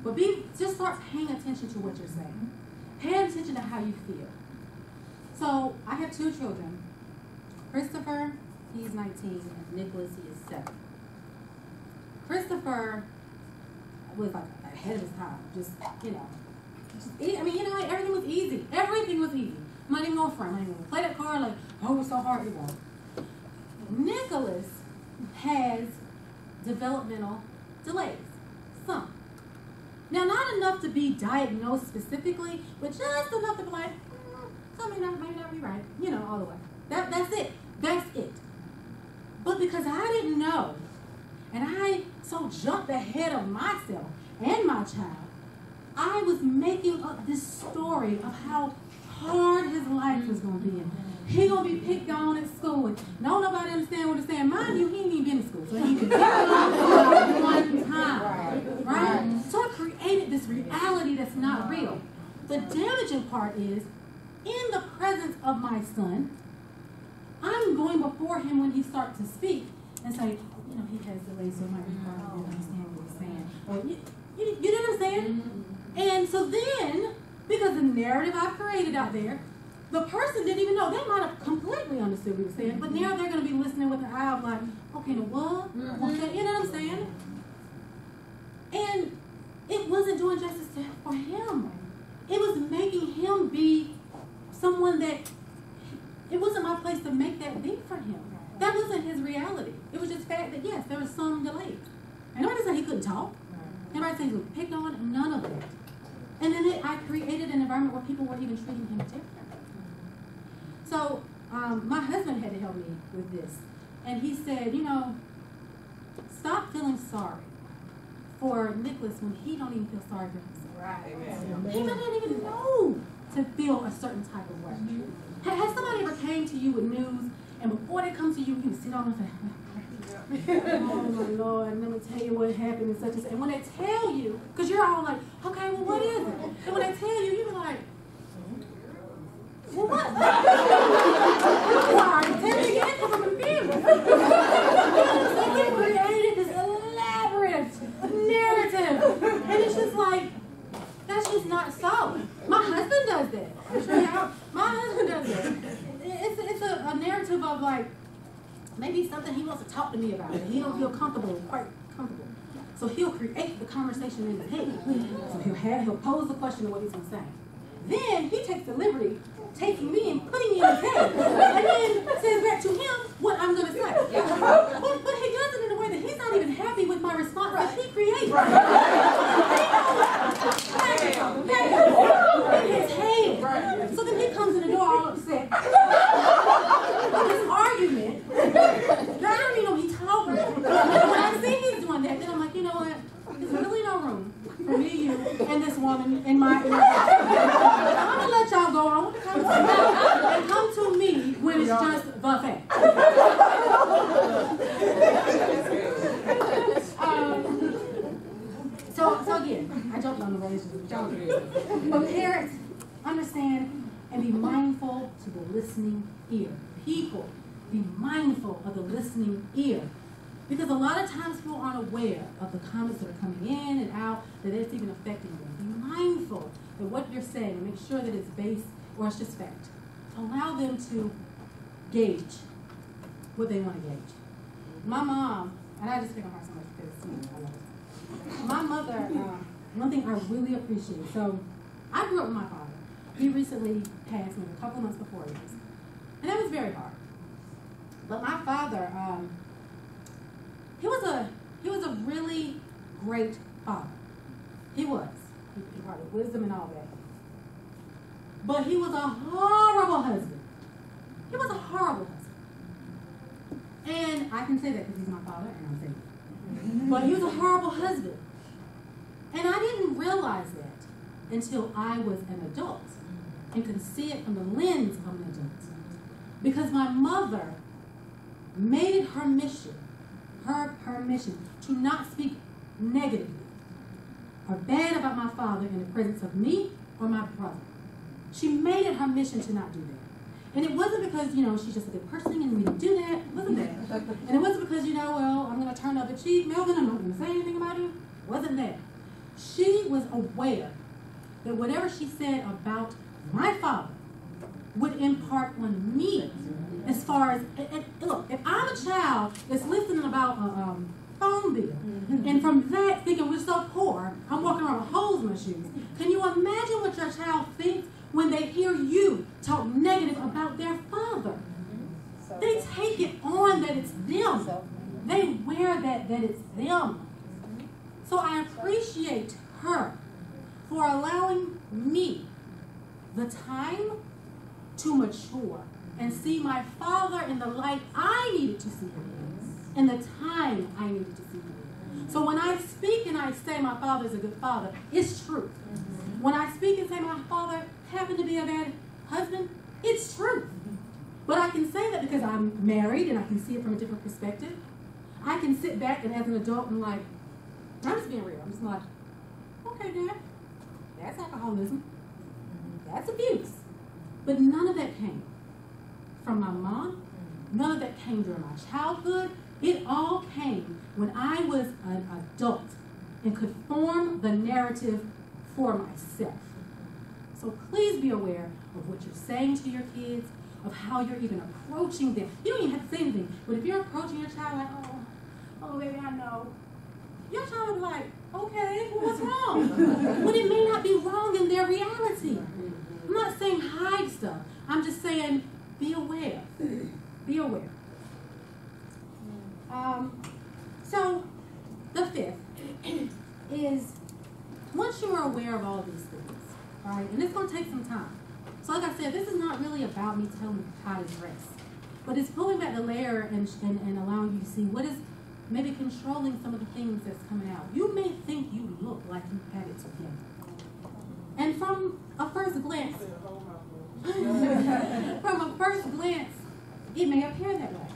But just start paying attention to what you're saying. Pay attention to how you feel. So I have 2 children. Christopher, he's 19, and Nicholas, he is 7. Christopher was like ahead of his time. Just, you know. I mean, you know, everything was easy. Everything was easy. I'm not even going to front. I'm not even going to play that card like, oh, it's so hard. It won't. Nicholas has developmental delays. Some. Now, not enough to be diagnosed specifically, but just enough to be like, something may not be right. You know, all the way. That's it. That's it. But because I didn't know, and I so jumped ahead of myself and my child, I was making up this story of how hard his life was going to be. He going to be picked on at school, and don't nobody understand what he's saying. Mind you, he ain't even been to school, so he can pick on one time. Right? So I created this reality that's not real. The damaging part is, in the presence of my son, I'm going before him when he starts to speak and say, you know, he has delays, so it might be hard to understand what he's saying. Or, you know what I'm saying? And so then, because the narrative I created out there, the person didn't even know. They might have completely understood what he was saying, but now they're going to be listening with an eye of like, okay, now what? Okay, you know what I'm saying? And it wasn't doing justice for him. It was making him be someone that, it wasn't my place to make that be for him. That wasn't his reality. It was just fact that, yes, there was some delays. And nobody said he couldn't talk. Nobody said he was picked on, none of that. And then I created an environment where people were even treating him different. So my husband had to help me with this. And he said, you know, stop feeling sorry for Nicholas when he don't even feel sorry for himself. Right. He might not even know to feel a certain type of way. Has somebody ever came to you with news, and before they come to you, you sit on and say, oh my Lord, let me tell you what happened and such and such. And when they tell you, because you're all like, okay, well, what is it? And when they tell you, you're like, well, what? Sorry, tell me again because I'm confused. So we created this elaborate narrative. And it's just like, that's just not so. My husband does that. I'm sure y'all, my husband does that. It's a narrative of like, maybe something he wants to talk to me about and he don't feel quite comfortable. So he'll create the conversation in his head. So he'll pose the question of what he's going to say. Then he takes the liberty taking me and putting me in his head. And then says back to him what I'm going to say. But he does it in a way that he's not even happy with my response that he created. In his head. So then he comes in the door all upset. This argument. Now I don't even know he's talking. When I see he's doing that, then I'm like, you know what? There's really no room for me, you, and this woman in my I'm gonna let y'all go on with the conversation and come to me when it's just the fact. So again, I jumped on the relationship, but parents, understand and be mindful to the listening ear. People, be mindful of the listening ear. Because a lot of times people aren't aware of the comments that are coming in and out, that it's even affecting them. Be mindful that what you're saying and make sure that it's based or it's just fact. Allow them to gauge what they want to gauge. My mom, and I just pick on her so much because I love her. My mother, one thing I really appreciate, so I grew up with my father. He recently passed maybe a couple of months before he was. And that was very hard. But my father, he was a really great father. He was. He imparted wisdom and all that. But he was a horrible husband. He was a horrible husband. And I can say that because he's my father, and I'm saying it. But he was a horrible husband. And I didn't realize that until I was an adult and could see it from the lens of an adult. Because my mother made it her mission to not speak negatively or bad about my father in the presence of me or my brother. She made it her mission to not do that. And it wasn't because, she's just a good person and we don't do that. It wasn't that. And it wasn't because, I'm going to turn up a cheek. Melvin, I'm not going to say anything about you. It wasn't that. She was aware that whatever she said about my father would impart on me as far as, and look, if I'm a child that's listening about a phone bill, and from that thinking we're so poor, I'm walking around with holes in my shoes, can you imagine what your child thinks when they hear you talk negative about their father? They take it on that it's them. They wear that it's them. So I appreciate her for allowing me the time to mature and see my father in the light I needed to see him in, and the time I needed to see him in. So when I speak and I say my father is a good father, it's true. When I speak and say my father happened to be a bad husband, it's true. But I can say that because I'm married and I can see it from a different perspective. I can sit back and as an adult and I'm just being real. I'm just like, okay, Dad, that's alcoholism. That's abuse. But none of that came from my mom. None of that came during my childhood. It all came when I was an adult and could form the narrative for myself. So please be aware of what you're saying to your kids, of how you're even approaching them. You don't even have to say anything, but if you're approaching your child like, oh, baby, I know. Your child will be like, okay, well, what's wrong? But it may not be wrong in their reality. I'm not saying hide stuff. I'm just saying be aware. Be aware. So the fifth is once you are aware of all these things, all right, and it's going to take some time. So like I said, this is not really about me telling you how to dress, but it's pulling back the layer and allowing you to see what is maybe controlling some of the things that's coming out. You may think you look like you had it together. And from a first glance, it may appear that way.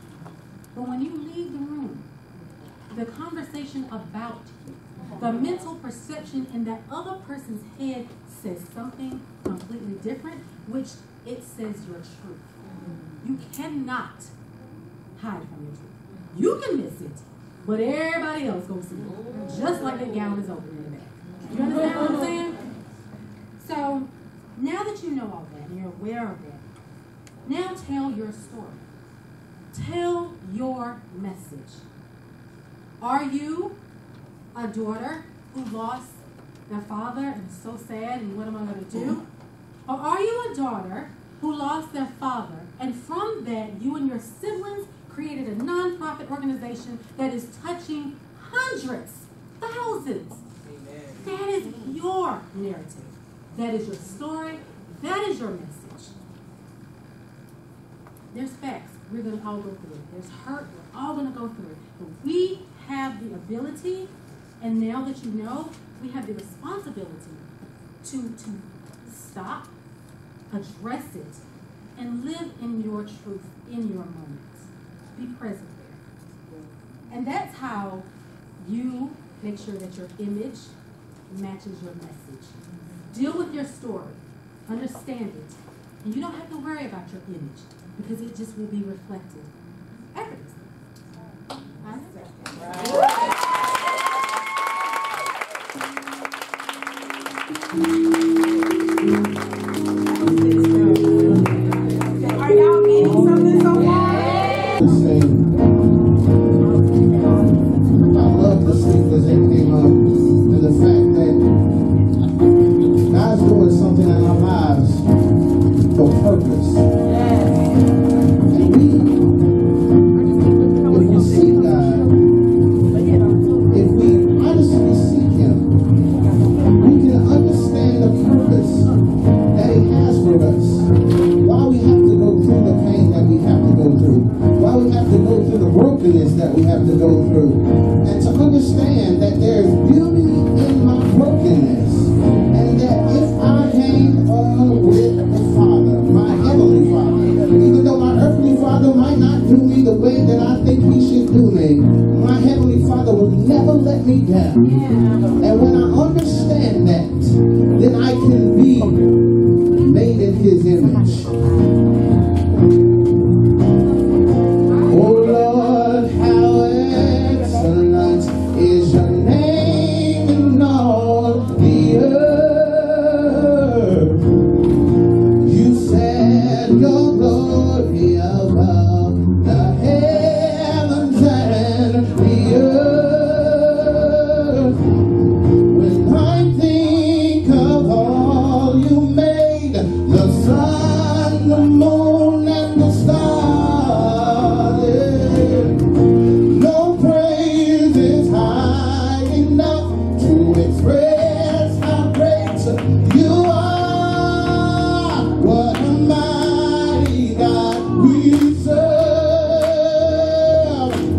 But when you leave the room, the conversation about you, the mental perception in that other person's head says something completely different, which it says your truth. You cannot hide from your truth. You can miss it, but everybody else goes see it. Just like that gown is open in the back. You understand what I'm saying? So, now that you know all that and you're aware of that, now tell your story. Tell your message. Are you a daughter who lost their father and is so sad and what am I going to do? Or are you a daughter who lost their father and from that you and your siblings created a nonprofit organization that is touching hundreds, thousands? Amen. That is your narrative. That is your story. That is your message. There's facts. We're going to all go through it. There's hurt. We're all going to go through it. But we have the ability, and now that you know, we have the responsibility to stop, address it, and live in your truth, in your moments. Be present there. And that's how you make sure that your image matches your message. Deal with your story. Understand it. And you don't have to worry about your image because it just will be reflected effortlessly. Are y'all getting something so far? I love the speakers that came up to the fact that God's doing something in our lives for purpose. And we brokenness that we have to go through. And to understand that there's beauty in my brokenness. And that if I hang on with the Father, my Heavenly Father, even though my earthly Father might not do me the way that I think He should do me, my Heavenly Father will never let me down. And when I understand that, then I can be made in His image. Oh Lord, how excellent is your name in all the earth. You set your glory above the heavens and the earth. When I think of all you made, the sun, the moon, and the stars, no praise is high enough to express how great you are. What a mighty God we serve.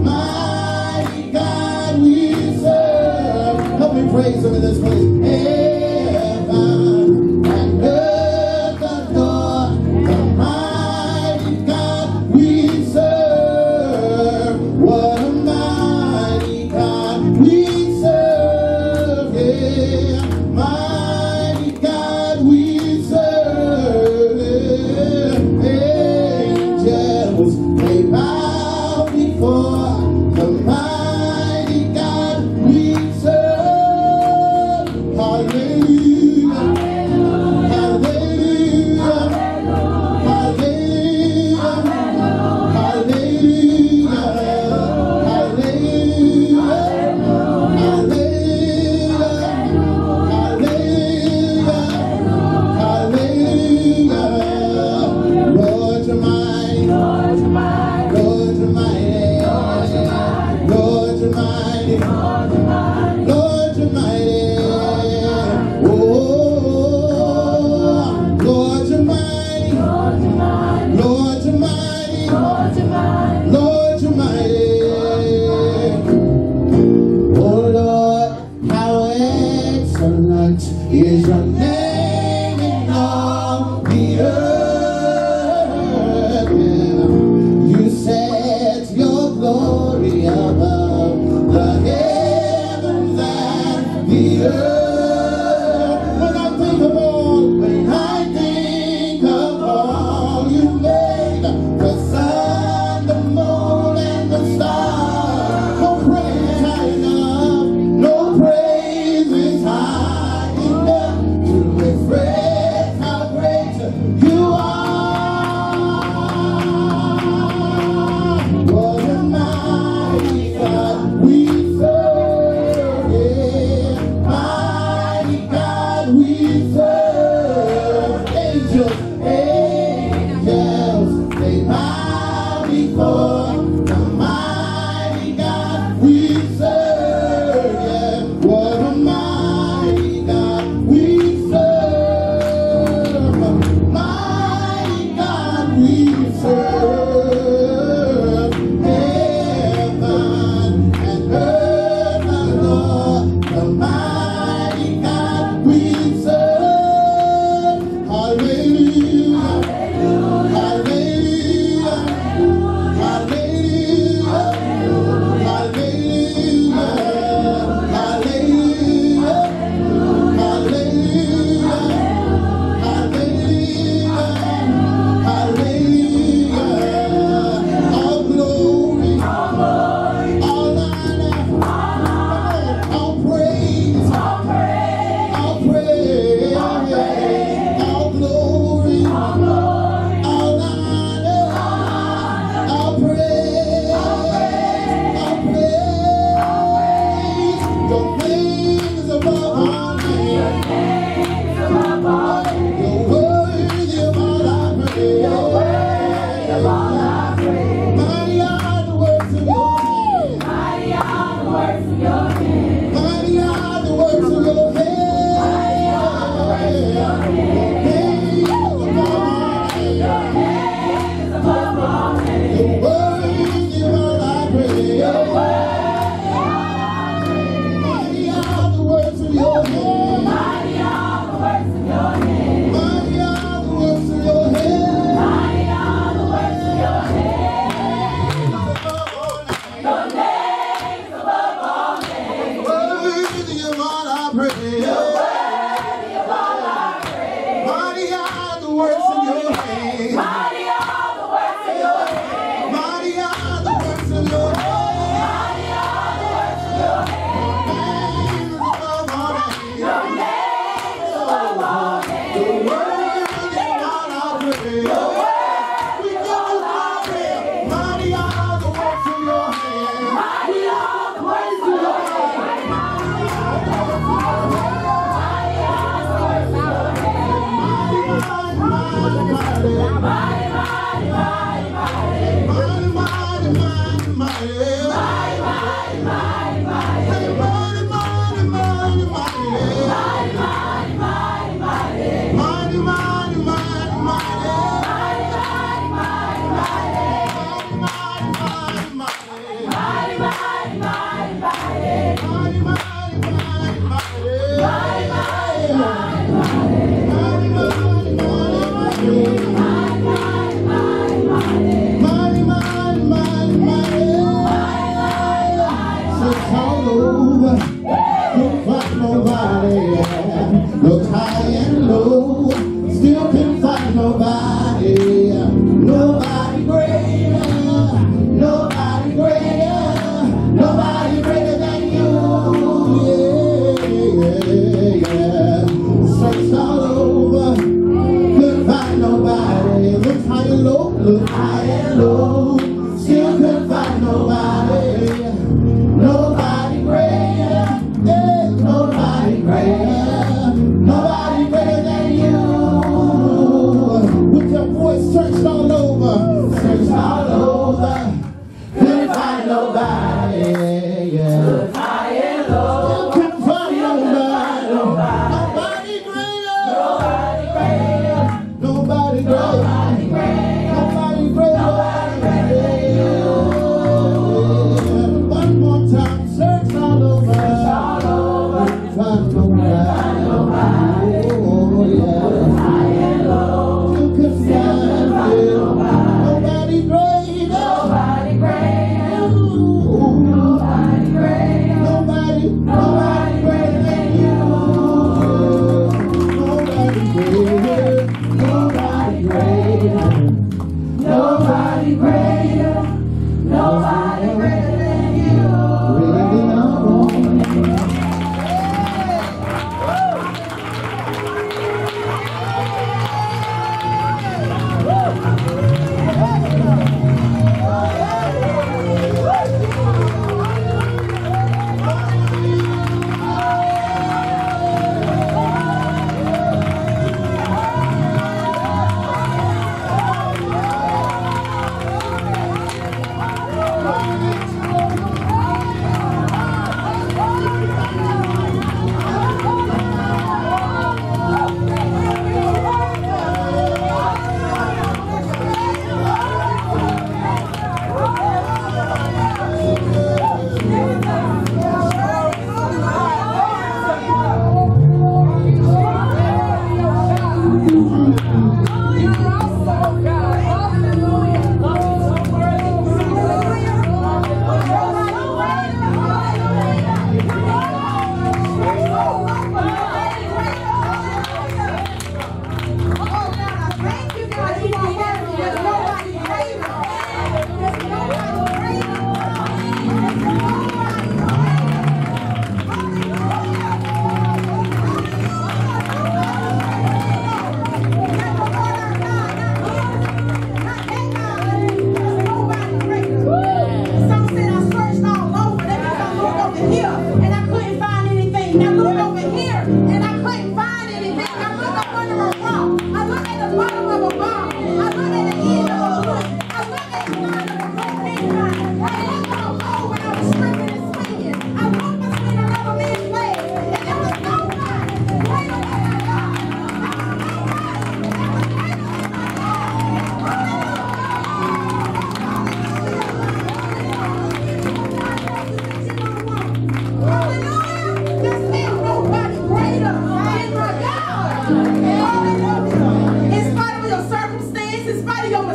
Mighty God we serve. Help me praise Him in this place. Heaven and earth adore the mighty God we serve. What a mighty God we serve. Yeah. Mighty God we serve. Angels, they bow before the mighty God we serve. Hallelujah. Hallelujah. Hallelujah. Hallelujah. Hallelujah. Lord, you're mighty. Lord, you're mighty. Lord, you're mighty. Lord, you're mighty. Lord, you're mighty. Oh, Lord, you're mighty. Lord, you're mighty. Lord, you're mighty. Oh, Lord, how excellent is your name in all the earth. You set your glory above the heavens and the earth. When I think of all you made, the sun, the moon, and the stars, no praise high enough, no praise is high enough to express how great you are. What a mighty God we serve. Yeah. Mighty God we serve. Angels, they bow before the mighty God we serve. Yeah. What a mighty God we serve. Mighty God we serve. Heaven and earth adore the mighty God we serve. Hallelujah. Hallelujah. Hallelujah. Hallelujah. Hallelujah. Hallelujah. Hallelujah.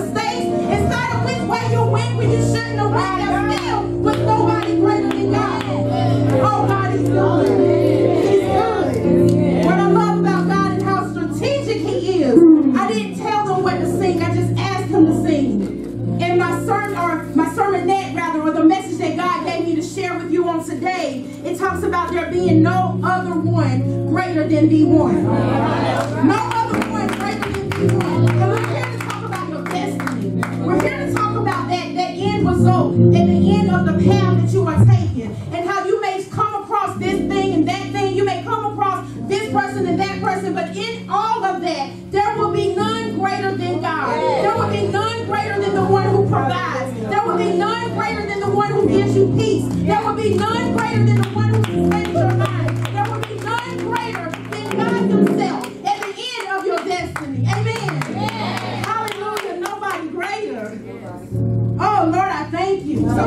mistakes, in spite of which way you went when you shouldn't have went, there still was nobody greater than God. Oh, God is good. He's good. What I love about God and how strategic He is, I didn't tell them what to sing. I just asked Him to sing. And my sermonette, rather, or the message that God gave me to share with you on today, it talks about there being no other one greater than the one. No other one greater than the one. And we're here to talk about your destiny. We're here to talk about that end result and the end of the path that you are taking, and how you may come across this thing and that thing. You may come across this person and that person, but in all of that, there will be none greater than God. There will be none greater than the one who provides. There will be none greater than the one who gives you peace. There will be none greater than the one who sustains your mind. There will be none greater than God Himself at the end of your destiny. Amen. Hallelujah. Nobody greater. Oh, Lord, I thank you. So,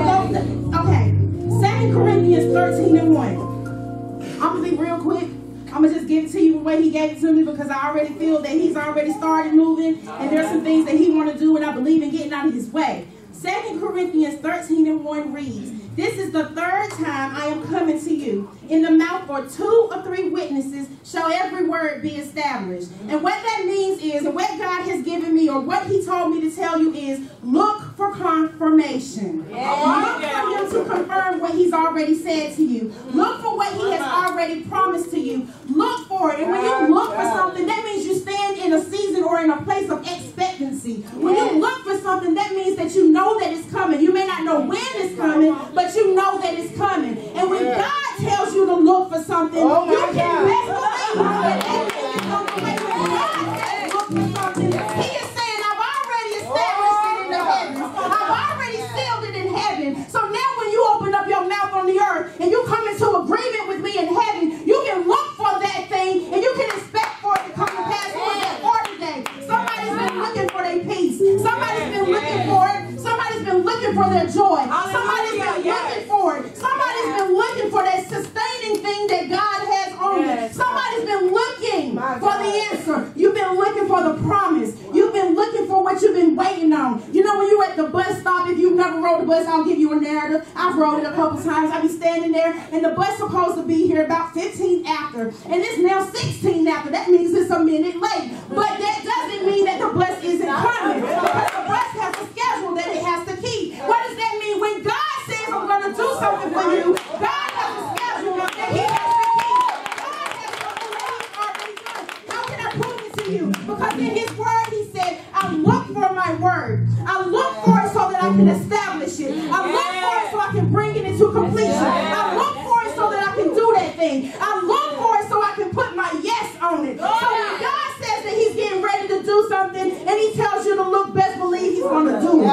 okay. 2 Corinthians 13:1. I'm going to be real quick. I'm going to just give it to you the way He gave it to me, because I already feel that He's already started moving, and there's some things that He want to do, and I believe in getting out of His way. 2 Corinthians 13:1 reads, "This is the third time I am coming to you. In the mouth of 2 or 3 witnesses shall every word be established." And what that means is, and what God has given me, or what He told me to tell you is, look for confirmation. Look for Him to confirm what He's already said to you. Look for what He has already promised to you. Look for it. And when you look for something, that means you stand in a season or in a place of expectancy. When you look for something, that means that you know that it's coming. You may not know when it's coming, but you know that it's coming. And when God tells you to look for something, you can best believe that everything is on the way. When God says look for something, He is saying, I've already established it in the heavens. I've already sealed it in heaven. So now when you open up your mouth on the earth and you come into agreement with me in heaven, you can look for that thing and you can expect for it to come to pass on that order day. Somebody's been looking for their peace. Somebody's been looking for it. Somebody's been looking for their joy. Somebody's been looking for it. Somebody's been looking for that sustaining thing that God has on them. Somebody's been looking for the answer. You've been looking for the promise. You've been looking for what you've been waiting on. You know, when you're at the bus stop, if you've never rode the bus, I'll give you a narrative. I've rode it a couple times. I be standing there, and the bus supposed to be here about 15 after, and it's now 16 after. That means it's a minute late. But that doesn't mean that the bus isn't coming, because the bus has a schedule that it has to keep. What does that mean? When God says I'm going to do something for you, God has a schedule that He has to keep. God has something that He's already done. How can I prove it to you? Because in His word He said, I look for my word. I look for it so that I can establish it. I look for it so I can bring it into completion. I look for it so that I can do that thing. I look for it so I can put my yes on it. So when God says that He's getting ready to do something and He tells you to look, best believe He's going to do it.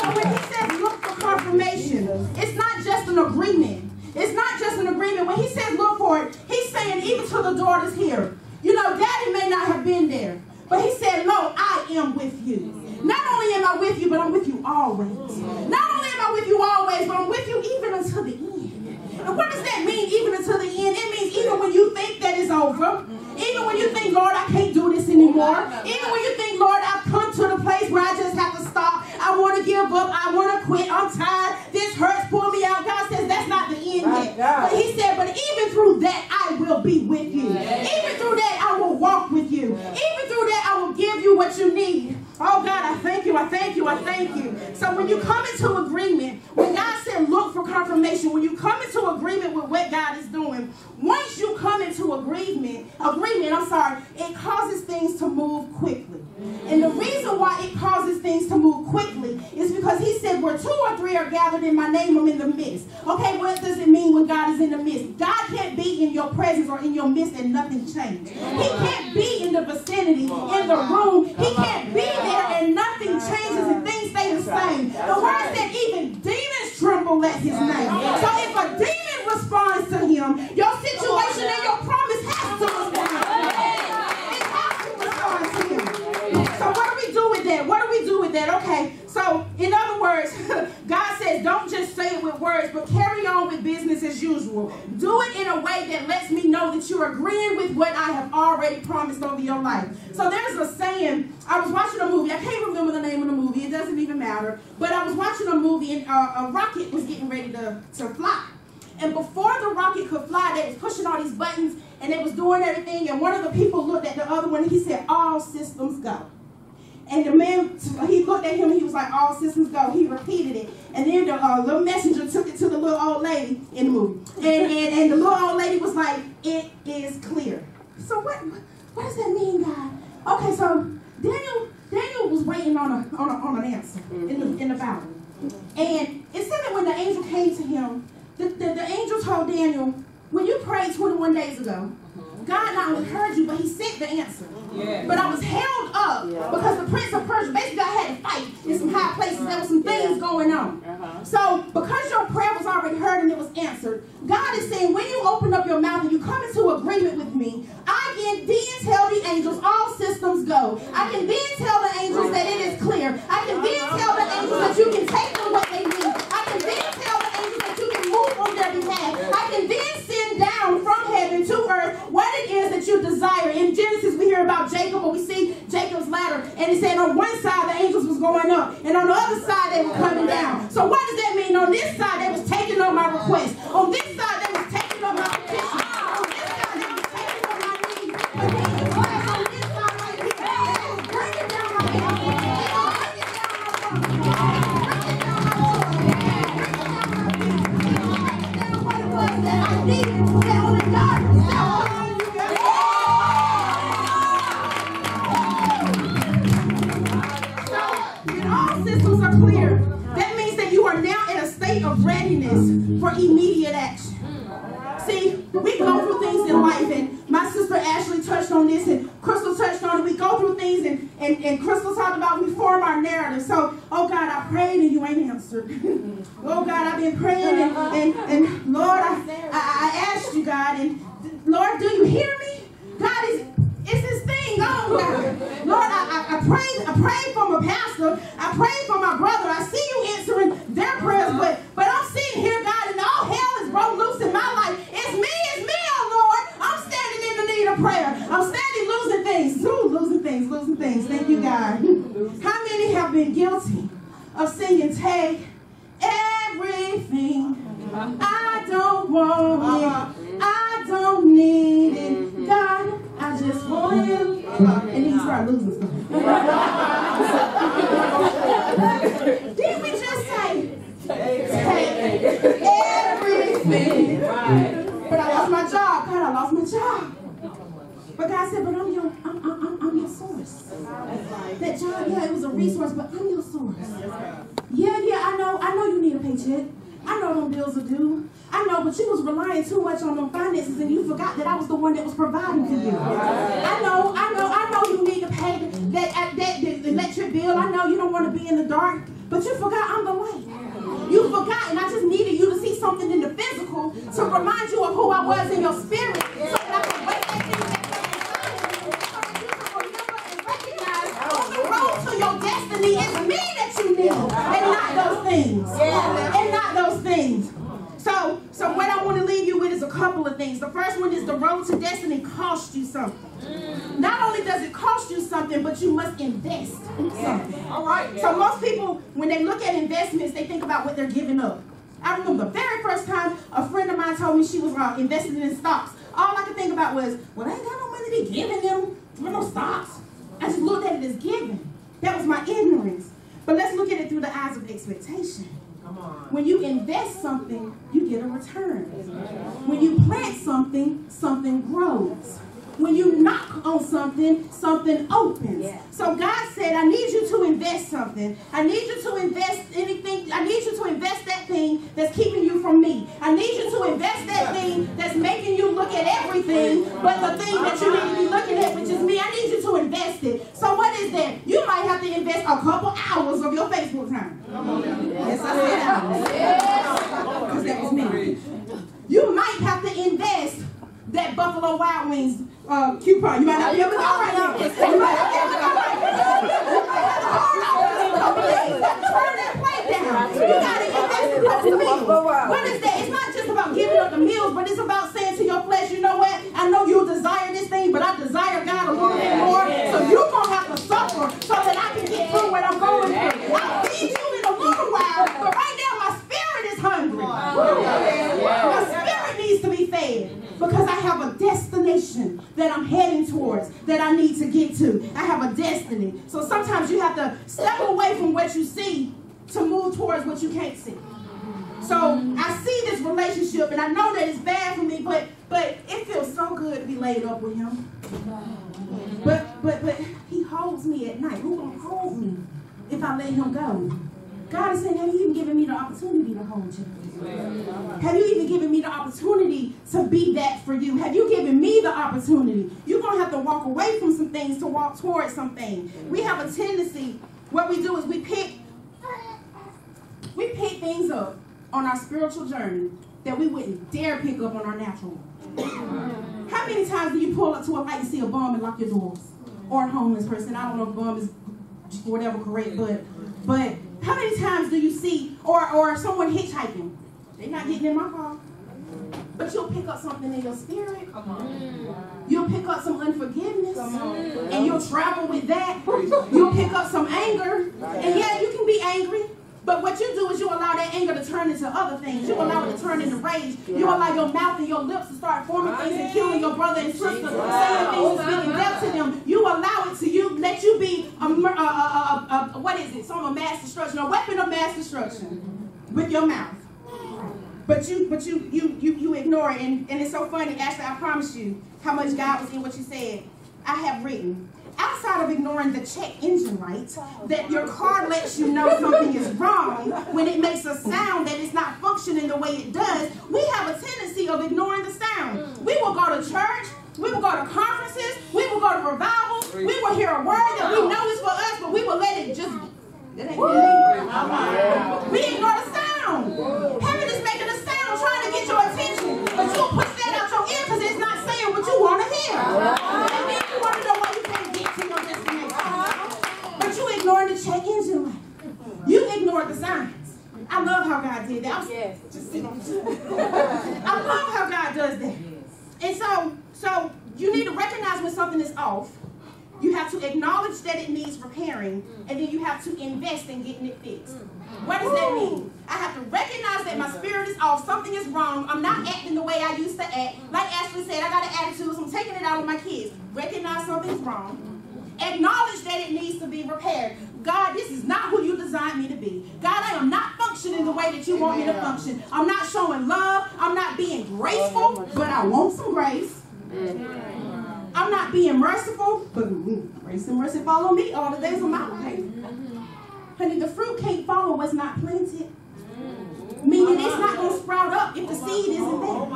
So when He says look for confirmation, it's not just an agreement. It's not just an agreement. When He says look for it, He's saying even to the daughters here, you know, Daddy may not have been there, but He said, no, I am with you. Not only am I with you, but I'm with you always. Not only am I with you always, but I'm with you even until the end. And what does that mean, even until the end? It means even when you think that it's over, even when you think, Lord, I can't do this anymore, even when you think, Lord, I've come to the place where I just have to stop, I want to give up, I want to quit, I'm tired, this hurts, pull me out. God says that's not the end yet. But He said, but even through that, I will be with you. Even through that, I will walk with you. Even through that, I will give you what you need. Oh, God, I thank you, I thank you, I thank you. So when you come into agreement, when God said look for confirmation, when you come into agreement with what God is doing, once you come into agreement, it causes things to move quickly. And the reason why it causes things to move quickly is because He said where 2 or 3 are gathered in my name, I'm in the midst. Okay, what does it mean when God is in the midst? God can't be in your presence or in your midst and nothing changes. He can't be in the vicinity, in the room. He can't be there and nothing changes and things stay the same. The word said even demons tremble at His name. So if a demon responds to Him, your situation and your promise has to respond to Him. It has to respond to Him. So what do we do with that? Okay, so in other words, God says don't just say it with words, but carry on with business as usual. Do it in a way that lets me know that you're agreeing with what I have already promised over your life. So there's a saying, I was watching a movie, I can't remember the name of the movie, it doesn't even matter, but I was watching a movie and a rocket was getting ready to fly. And before the rocket could fly, they was pushing all these buttons and they was doing everything, and one of the people looked at the other one and he said, all systems go. And the man, he looked at him and he was like, all systems go. He repeated it. And then the little messenger took it to the little old lady in the movie. And the little old lady was like, it is clear. So what does that mean, God? Okay, so Daniel was waiting on an answer in the Bible. And it said that when the angel came to him, the angel told Daniel, when you prayed 21 days ago, God not only heard you, but he sent the answer. Yeah. But I was held up because the prince of Persia, basically I had to fight in some high places. There were some things going on. So because your prayer was already heard and it was answered, God is saying when you open up your mouth and you come into agreement with me, I can then tell the angels all systems go. I can then tell the angels that it is clear. I can then tell the angels that you can take them what they need. I can then tell the angels that you can move on their behalf. I can then send down from heaven to earth what it is that you desire. In Genesis, we hear about Jacob, but we see Jacob's ladder. And it said on one side, the angels was going up. And on the other side, they were coming down. So what does that mean? On this side, they was taking up my request. On this side, they was taking up my petition. On this side, they was taking up my needs. But then on this side right here, they was bringing down my health. They was bringing down my problems. Bringing down my joy. Bringing down my peace. Bringing down what it was that I needed. That only God himself. Systems are clear. That means that you are now in a state of readiness for immediate action. See, we go through things in life, and my sister Ashley touched on this, and Crystal touched on it. We go through things, and Crystal talked about we form our narrative. So, oh God, I prayed and you ain't answered. Oh God, I've been praying, and Lord, I asked you, God, and Lord, do you hear me? God, it's this thing on, God. Lord, I prayed for my pastor. I prayed for my brother. I see you answering their prayers, but I'm sitting here, God, and all hell is broke loose in my life. It's me, oh Lord. I'm standing in the need of prayer. I'm standing losing things. Losing things. Thank you, God. How many have been guilty of singing, take everything? I don't want it. I don't need it. God, I just want him. And then you start losing stuff. Didn't we just say, take everything? But I lost my job. God, I lost my job. But God said, but I'm your source. That job, yeah, it was a resource, but I'm your source. Yeah, I know you need a paycheck. I know them bills are due. I know, but you was relying too much on them finances and you forgot that I was the one that was providing for you. I know you need to pay that electric bill. I know you don't want to be in the dark, but you forgot I'm the light. You forgot, and I just needed you to see something in the physical to remind you of who I was in your spirit, so that I could wait that thing on the road to your destiny. It's me that you need, and not those things. And not those things. So what I want to leave you with is a couple of things. The first one is the road to destiny costs you something. Not only does it cost you something, but you must invest something. All right. So most people, when they look at investments, they think about what they're giving up. I remember the very first time a friend of mine told me she was investing in stocks. All I could think about was, well, I ain't got no money to be giving them for no stocks. I just looked at it as giving. That was my ignorance. But let's look at it through the eyes of expectation. When you invest something, you get a return. When you plant something, something grows. When you knock on something, something opens. So God said, I need you to invest something. I need you to invest anything. I need you to invest that thing that's keeping you from me. I need you to invest that thing that's making you look at everything but the thing that you need to be looking at, which is me. I need you to invest it. So what is that? You might have to invest a couple hours of your Facebook time. Yes, I said hours. Because that was me. You might have to invest that Buffalo Wild Wings coupon. You might not be able to go right now. You might not be able to go right now. You got to turn that plate down. You got to invest in those meals. What is that? It's not just about giving up the meals, but it's about saying to your flesh, you know what? I know you desire this thing, but I desire God a little bit more. So you're going to have to suffer so that I can get through what I'm going through. I'll feed you in a little while, but right now my spirit is hungry. My spirit needs to be fed because I have a destination that I'm heading towards that I need to get to. I have a destiny. So sometimes you have to step away from what you see to move towards what you can't see. So I see this relationship, and I know that it's bad for me, but it feels so good to be laid up with him. But he holds me at night. Who's gonna hold me if I let him go? God is saying, have you even given me the opportunity to hold you? Have you even given me the opportunity to be that for you? Have you given me the opportunity? You're gonna have to walk away from some things to walk towards something. We have a tendency. What we do is we pick things up on our spiritual journey that we wouldn't dare pick up on our natural one. How many times do you pull up to a light and see a bum and lock your doors? Or a homeless person? I don't know if bum is whatever correct, but how many times do you see, or someone hitchhiking? They're not getting in my car. But you'll pick up something in your spirit. You'll pick up some unforgiveness. And you'll travel with that. You'll pick up some anger. And yeah, you can be angry. But what you do is you allow that anger to turn into other things. You allow it to turn into rage. You allow your mouth and your lips to start forming things and killing your brother and sister, saying things and speaking death to them. You allow it to let you be a mass destruction, a weapon of mass destruction with your mouth. But you ignore it, and it's so funny. Actually, I promise you how much God was in what you said. I have written. Outside of ignoring the check engine light, that your car lets you know something is wrong when it makes a sound that is not functioning the way it does, we have a tendency of ignoring the sound. We will go to church, we will go to conferences, we will go to revivals, we will hear a word that we know is for us, but we will let it just, it ain't me. We ignore the sound. Heaven is making a sound trying to get your attention, but you'll push that out your ear because it's not saying what you want to hear. And then you want to know why you can't get to your destination. But you ignoring the check engine light. You ignored the signs. I love how God did that. I love how God does that. And so you need to recognize when something is off. You have to acknowledge that it needs repairing, and then you have to invest in getting it fixed. What does that mean? I have to recognize that my spirit is off, something is wrong, I'm not acting the way I used to act. Like Ashley said, I got an attitude, so I'm taking it out on my kids. Recognize something's wrong. Acknowledge that it needs to be repaired. God, this is not who you designed me to be. God, I am not functioning the way that you want me to function. I'm not showing love. I'm not being graceful, but I want some grace. I'm not being merciful, but grace and mercy follow me all the days of my life. Honey, the fruit can't follow what's not planted. Meaning it's not going to sprout up if the seed isn't there.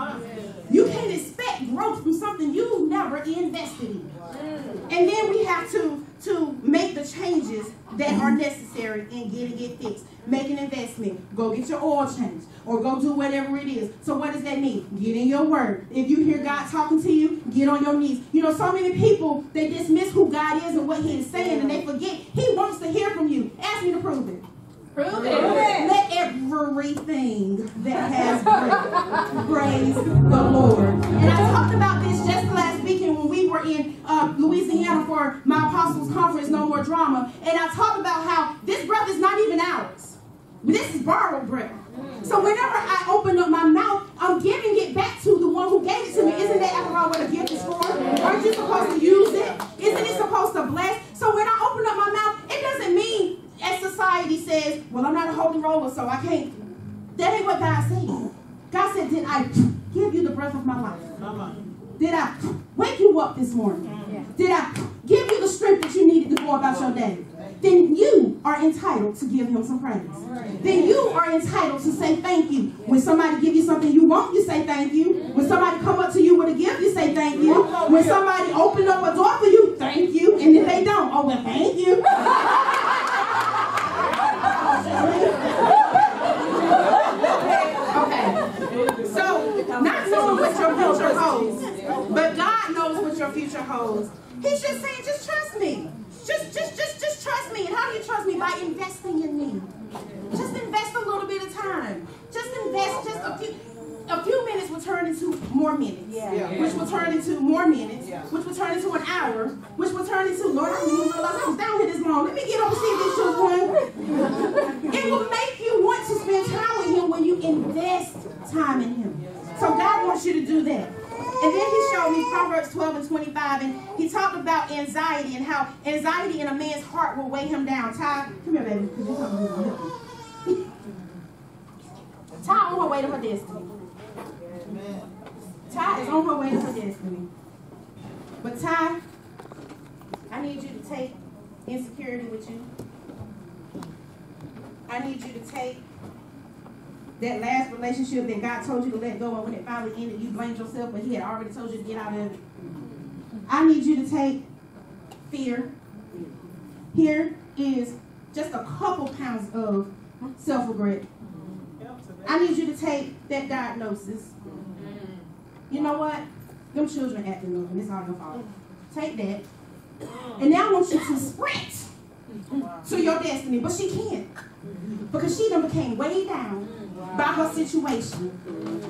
You can't expect growth from something you never invested in. And then we have to make the changes that are necessary in getting it fixed. Make an investment. Go get your oil changed. Or go do whatever it is. So what does that mean? Get in your word. If you hear God talking to you, get on your knees. You know, so many people, they dismiss who God is and what he is saying, and they forget he wants to hear from you. Ask me to prove it. Prove it. Let everything that has breath praise the Lord. And I talked about this just last weekend when we were in Louisiana for my apostles' conference, No More Drama. And I talked about how this breath is not even ours. This is borrowed breath. So whenever I open up my mouth, I'm giving it back to the one who gave it to me. Isn't that after all what a gift is for? Aren't you supposed to use it? Isn't it supposed to bless? So when I open up my mouth, it doesn't mean, as society says, well, I'm not a holy roller, so I can't. That ain't what God said. God said, did I give you the breath of my life? Did I wake you up this morning? Did I give you the strength that you needed to go about your day? Then you are entitled to give him some praise. Then you are entitled to say thank you. When somebody give you something you want, you say thank you. When somebody come up to you with a gift, you say thank you. When somebody open up a door for you, thank you. And if they don't, oh, well, thank you. Okay. So, not knowing what your future holds, but God knows what your future holds. He's just saying, just trust me. Just trust me. And how do you trust me? By investing in me. Just invest a little bit of time. Just invest more minutes, which will turn into more minutes, which will turn into an hour, which will turn into, Lord, I didn't even realize I was down here this long. Let me get up and see if this just one. It will make you want to spend time with him when you invest time in him. So God wants you to do that. And then he showed me Proverbs 12 and 25, and he talked about anxiety and how anxiety in a man's heart will weigh him down. Ty, come here, baby, because you're talking about me. Ty on her way to her destiny. Ty is on her way to her destiny. But Ty, I need you to take insecurity with you. I need you to take that last relationship that God told you to let go, and when it finally ended, you blamed yourself, but he had already told you to get out of it. I need you to take fear. Here is just a couple pounds of self-regret. I need you to take that diagnosis. You know what? Them children acting up, and it's all your fault. Take that. And now I want you to sprint to your destiny, but she can't. Because she done became weighed down by her situation.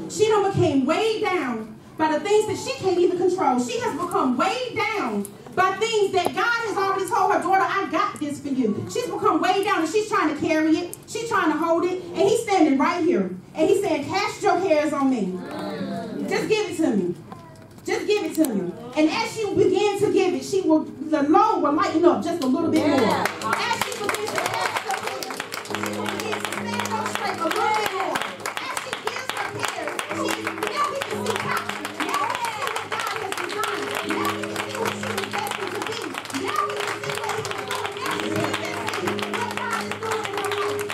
She done became weighed down by the things that she can't even control. She has become weighed down by things that God has already told her, daughter, I got this for you. She's become weighed down, and she's trying to carry it. She's trying to hold it. And he's standing right here. And he's saying, cast your cares on me. Just give it to me. Just give it to me. And as she begins to give it, the load will lighten up just a little bit more. As she begins to cast her cares, she will begin to stand up straight a little bit more. As she gives her cares, now we can see how. Now we can see what God has designed. Now we can see what she was destined to be. Now we can see what he was doing. Now we can see what God is doing in her life.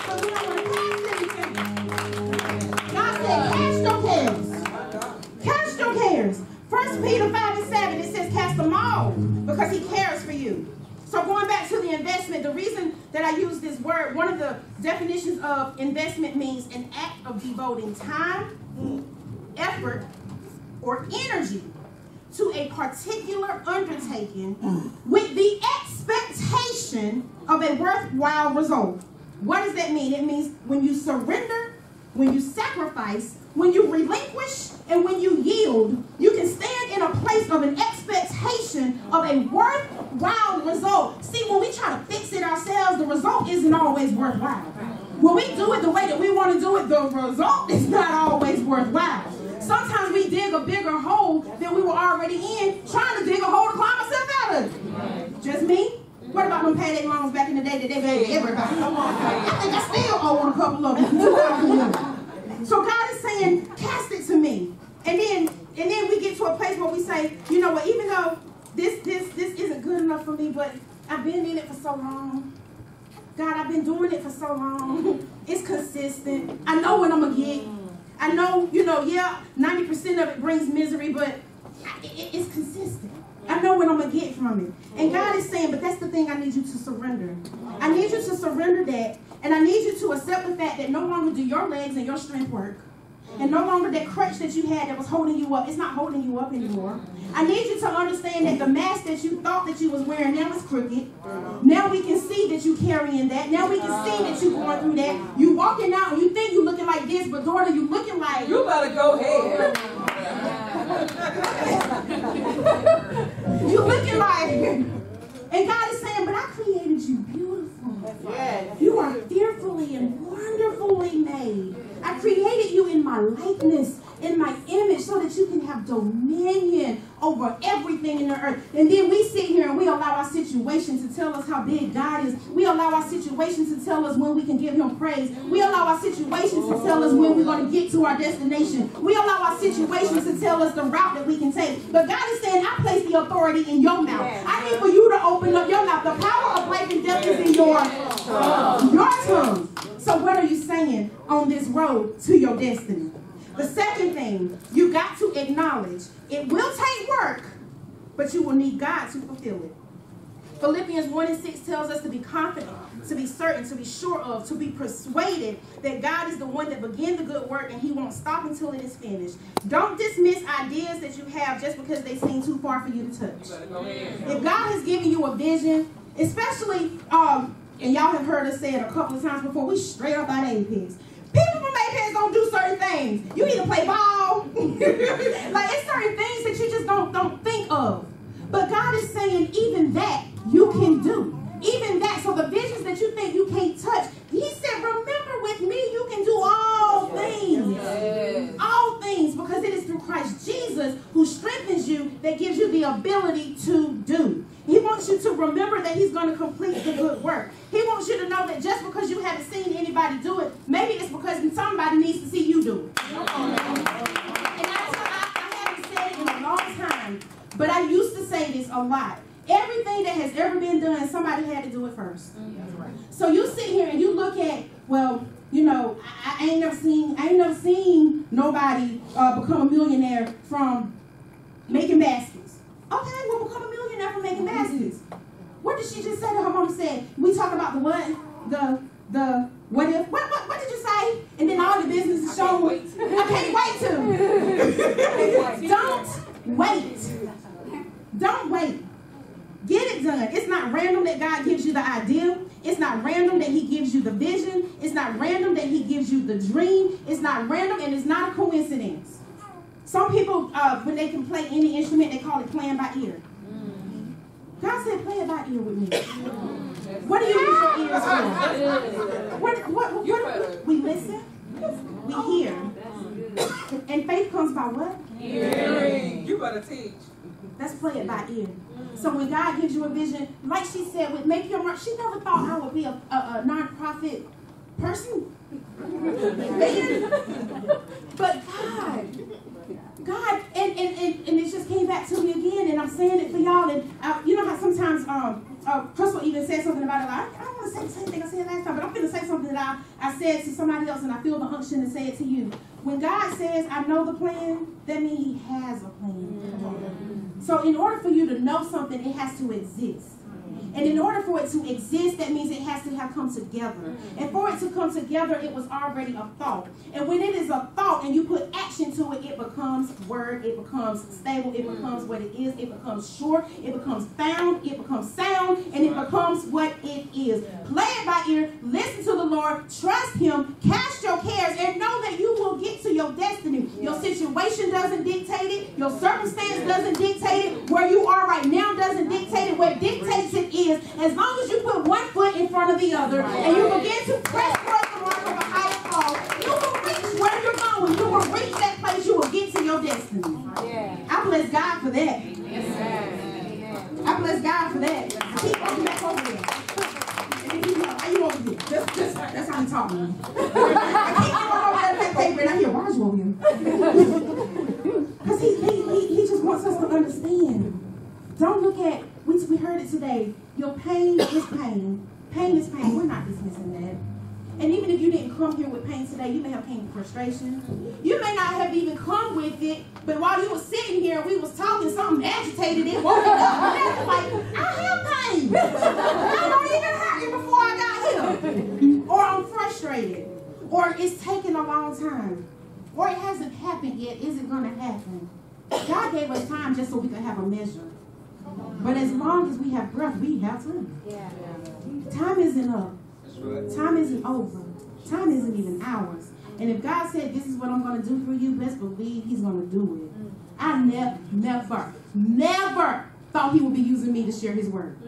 So we don't want to cast anything. God said, cast your cares. Cast your cares. 1 Peter 5 and 7, it says cast them all because he cares for you. So going back to the investment, the reason that I use this word, one of the definitions of investment means an act of devoting time, effort, or energy to a particular undertaking with the expectation of a worthwhile result. What does that mean? It means when you surrender, when you sacrifice, when you relinquish, and when you yield, you can stand in a place of an expectation of a worthwhile result. See, when we try to fix it ourselves, the result isn't always worthwhile. When we do it the way that we want to do it, the result is not always worthwhile. Sometimes we dig a bigger hole than we were already in, trying to dig a hole to climb ourselves out of it. Just me? What about them payday loans back in the day that they gave everybody? I think I still owe on a couple of them. So God is saying, cast it to me. And then we get to a place where we say, you know what, even though this isn't good enough for me, but I've been in it for so long. God, I've been doing it for so long. It's consistent. I know what I'm going to get. I know, 90% of it brings misery, but it's consistent. I know what I'm going to get from it. And God is saying, but that's the thing I need you to surrender. I need you to surrender that. And I need you to accept the fact that no longer do your legs and your strength work. And no longer that crutch that you had that was holding you up, it's not holding you up anymore. I need you to understand that the mask that you thought that you was wearing now is crooked. Now we can see that you carrying that. Now we can see that you going through that. You walking out and you think you looking like this, but daughter, you looking like... You better go ahead. You looking like... And God is saying, but I created you beautiful. Yes. You are fearfully and wonderfully made. I created you in my likeness, in my image, so that you can have dominion over everything in the earth. And then we sit here and we allow our situation to tell us how big God is. We allow our situation to tell us when we can give him praise. We allow our situations to tell us when we're going to get to our destination. We allow our situations to tell us the route that we can take. But God is saying, I place the authority in your mouth. I need for you to open up your mouth. The power of life and death is in your tongue. So what are you saying on this road to your destiny? The second thing, you got to acknowledge it will take work, but you will need God to fulfill it. Philippians 1 and 6 tells us to be confident, to be certain, to be sure of, to be persuaded that God is the one that began the good work and he won't stop until it is finished. Don't dismiss ideas that you have just because they seem too far for you to touch. If God has given you a vision, especially, and y'all have heard us say it a couple of times before, we straight up out Apex. People from Apex don't do certain things. You either play ball, Like, it's certain things that you just don't think of. But God is saying even that you can do. Even that. So the visions that you think you can't touch, he said, remember with me you can do all things. Yes. All things, because it is through Christ Jesus who strengthens you that gives you the ability to do. He wants you to remember that he's going to complete the good work. He wants you to know that just because you haven't seen anybody do it, maybe it's because somebody needs to see you do it. And I haven't said it in a long time, but I used to say this a lot. Everything that has ever been done, somebody had to do it first. So you sit here and you look at, well, you know, I ain't never seen nobody become a millionaire from making baskets. Okay, well, become a millionaire from making baskets. What did she just say to her mom? Said, we talk about the what? The what if? What did you say? And then all the business is shown. I can't wait to. Don't wait. Don't wait. Get it done. It's not random that God gives you the idea. It's not random that he gives you the vision. It's not random that he gives you the dream. It's not random, and it's not a coincidence. Some people, when they can play any instrument, they call it playing by ear. God said, play it by ear with me. What do you use your ears for? What we listen, we hear. And faith comes by what? Hearing. You better teach. Let's play it by ear. So when God gives you a vision, like she said, with Make Your Mark, she never thought I would be a non-profit person. But God, and it just came back to me again, and I'm saying it for y'all. And you know how sometimes Crystal even said something about it. Like, I don't want to say the same thing I said last time, but I'm going to say something that I said to somebody else, and I feel the unction to say it to you. When God says, I know the plan, that means he has a plan. So in order for you to know something, it has to exist. And in order for it to exist, that means it has to have come together. And for it to come together, it was already a thought. And when it is a thought and you put action to it, it becomes word, it becomes stable, it becomes what it is, it becomes sure, it becomes found, it becomes sound, and it becomes what it is. Play it by ear, listen to the Lord, trust him, cast your cares, and know that you will get to your destiny. Your situation doesn't dictate it, your circumstance doesn't dictate it, where you are right now doesn't dictate it. What dictates it is, as long as you put one foot in front of the other and you begin to press towards the mark of a higher call, you will reach where you're going. You will reach that place. You will get to your destiny. I bless God for that. I bless God for that. Keep walking back over there. And then why you over here? That's how he talking to me. I keep going over there that paper and I hear, why are you over here? Because he just wants us to understand. Don't look at, we heard it today, your pain is pain. Pain is pain. We're not dismissing that. And even if you didn't come here with pain today, you may have pain with frustration. You may not have even come with it, but while you were sitting here, we was talking, something agitated it, woke it up, and that's like, I have pain. I don't even hurt you before I got here. Or I'm frustrated. Or it's taking a long time. Or it hasn't happened yet. Is it going to happen? God gave us time just so we could have a measure. But as long as we have breath, we have time. Time isn't up. Time isn't over. Time isn't even ours. And if God said, this is what I'm going to do for you, best believe he's going to do it. I never thought he would be using me to share his word.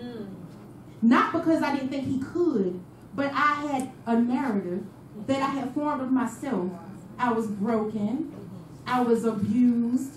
Not because I didn't think he could, but I had a narrative that I had formed of myself. I was broken. I was abused.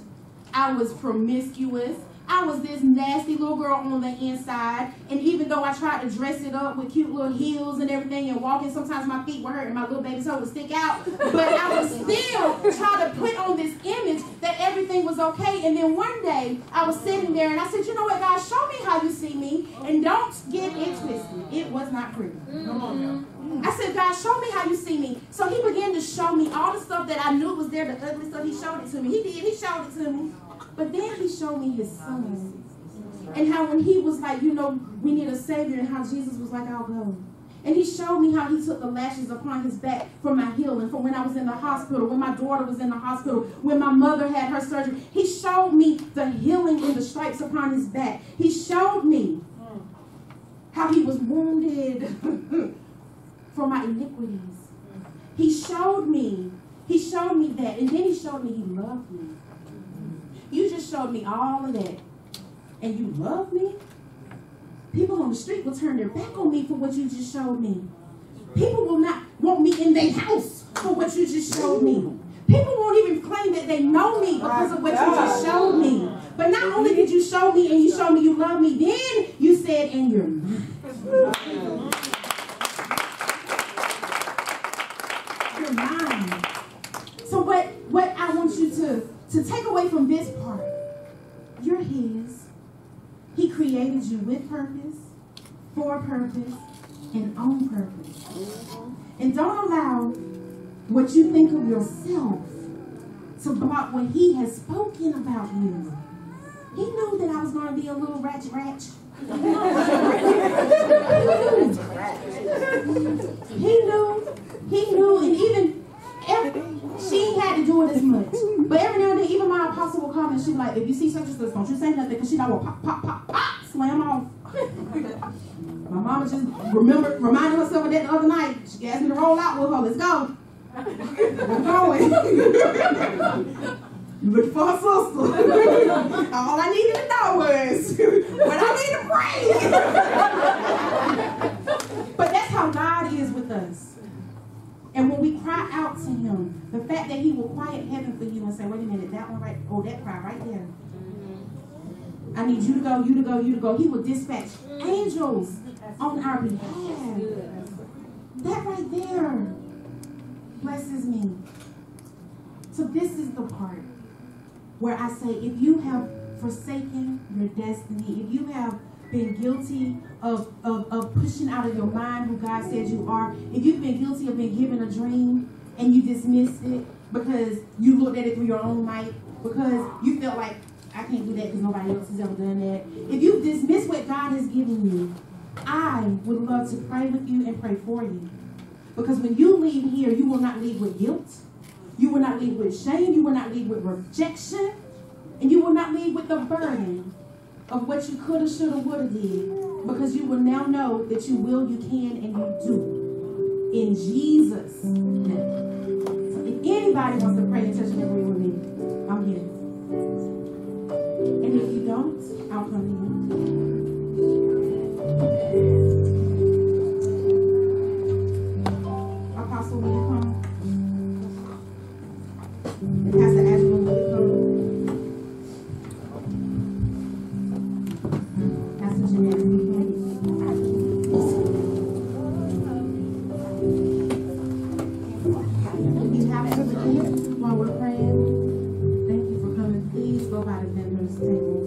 I was promiscuous. I was this nasty little girl on the inside, and even though I tried to dress it up with cute little heels and everything and walking, sometimes my feet were hurt and my little baby toe would stick out, but I was still trying to put on this image that everything was okay. And then one day, I was sitting there and I said, you know what, God, show me how you see me, and don't get it twisted. It was not pretty. Come on now. I said, God, show me how you see me. So he began to show me all the stuff that I knew was there, the ugly stuff. He showed it to me. He did. He showed it to me. But then he showed me his son. And how when he was like, you know, we need a savior, and how Jesus was like, I'll go. And he showed me how he took the lashes upon his back for my healing, for when I was in the hospital, when my daughter was in the hospital, when my mother had her surgery. He showed me the healing in the stripes upon his back. He showed me how he was wounded for my iniquities. He showed me He showed me that, and then he showed me he loved me. You just showed me all of that, and you love me? People on the street will turn their back on me for what you just showed me. People will not want me in their house for what you just showed me. People won't even claim that they know me because of what you just showed me. But not only did you show me and you showed me you love me, then you said, and you're mine. You're mine. So what I want you to take away from this part, you're his. He created you with purpose, for purpose, and on purpose. And don't allow what you think of yourself to block what he has spoken about you. He knew that I was going to be a little ratchet. He knew, and even she ain't had to do it as much. But every now and then, even my apostle will come and she's like, if you see such and such, don't you say nothing, because she know what pop, slam off. My mama just reminded herself of that the other night. She asked me to roll out with her. Let's go. I'm going. You looking for her sister. All I needed to know was when I need to pray. But that's how God is with us. And when we cry out to him, the fact that he will quiet heaven for you and say, wait a minute, that one right, oh, that cry right there. I need you to go, you to go, you to go. He will dispatch angels on our behalf. That right there blesses me. So this is the part where I say, if you have forsaken your destiny, if you have been guilty of pushing out of your mind who God said you are, if you've been guilty of being given a dream and you dismissed it because you looked at it through your own might, because you felt like, I can't do that because nobody else has ever done that. If you dismiss what God has given you, I would love to pray with you and pray for you. Because when you leave here, you will not leave with guilt. You will not leave with shame. You will not leave with rejection. And you will not leave with the burden of what you coulda, shoulda, woulda did. Because you will now know that you will, you can, and you do. In Jesus' name. So if anybody wants to pray and touch and agree with me, I'm here. And if you don't, I'll come to you. Apostle, will you come? And Pastor Angela, will you come? Pastor Jeanette, will you come? If you have to leave while we're praying, thank you for coming. Please go by the vendors' tables.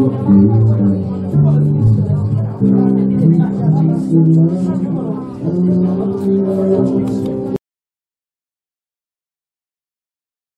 Thank you.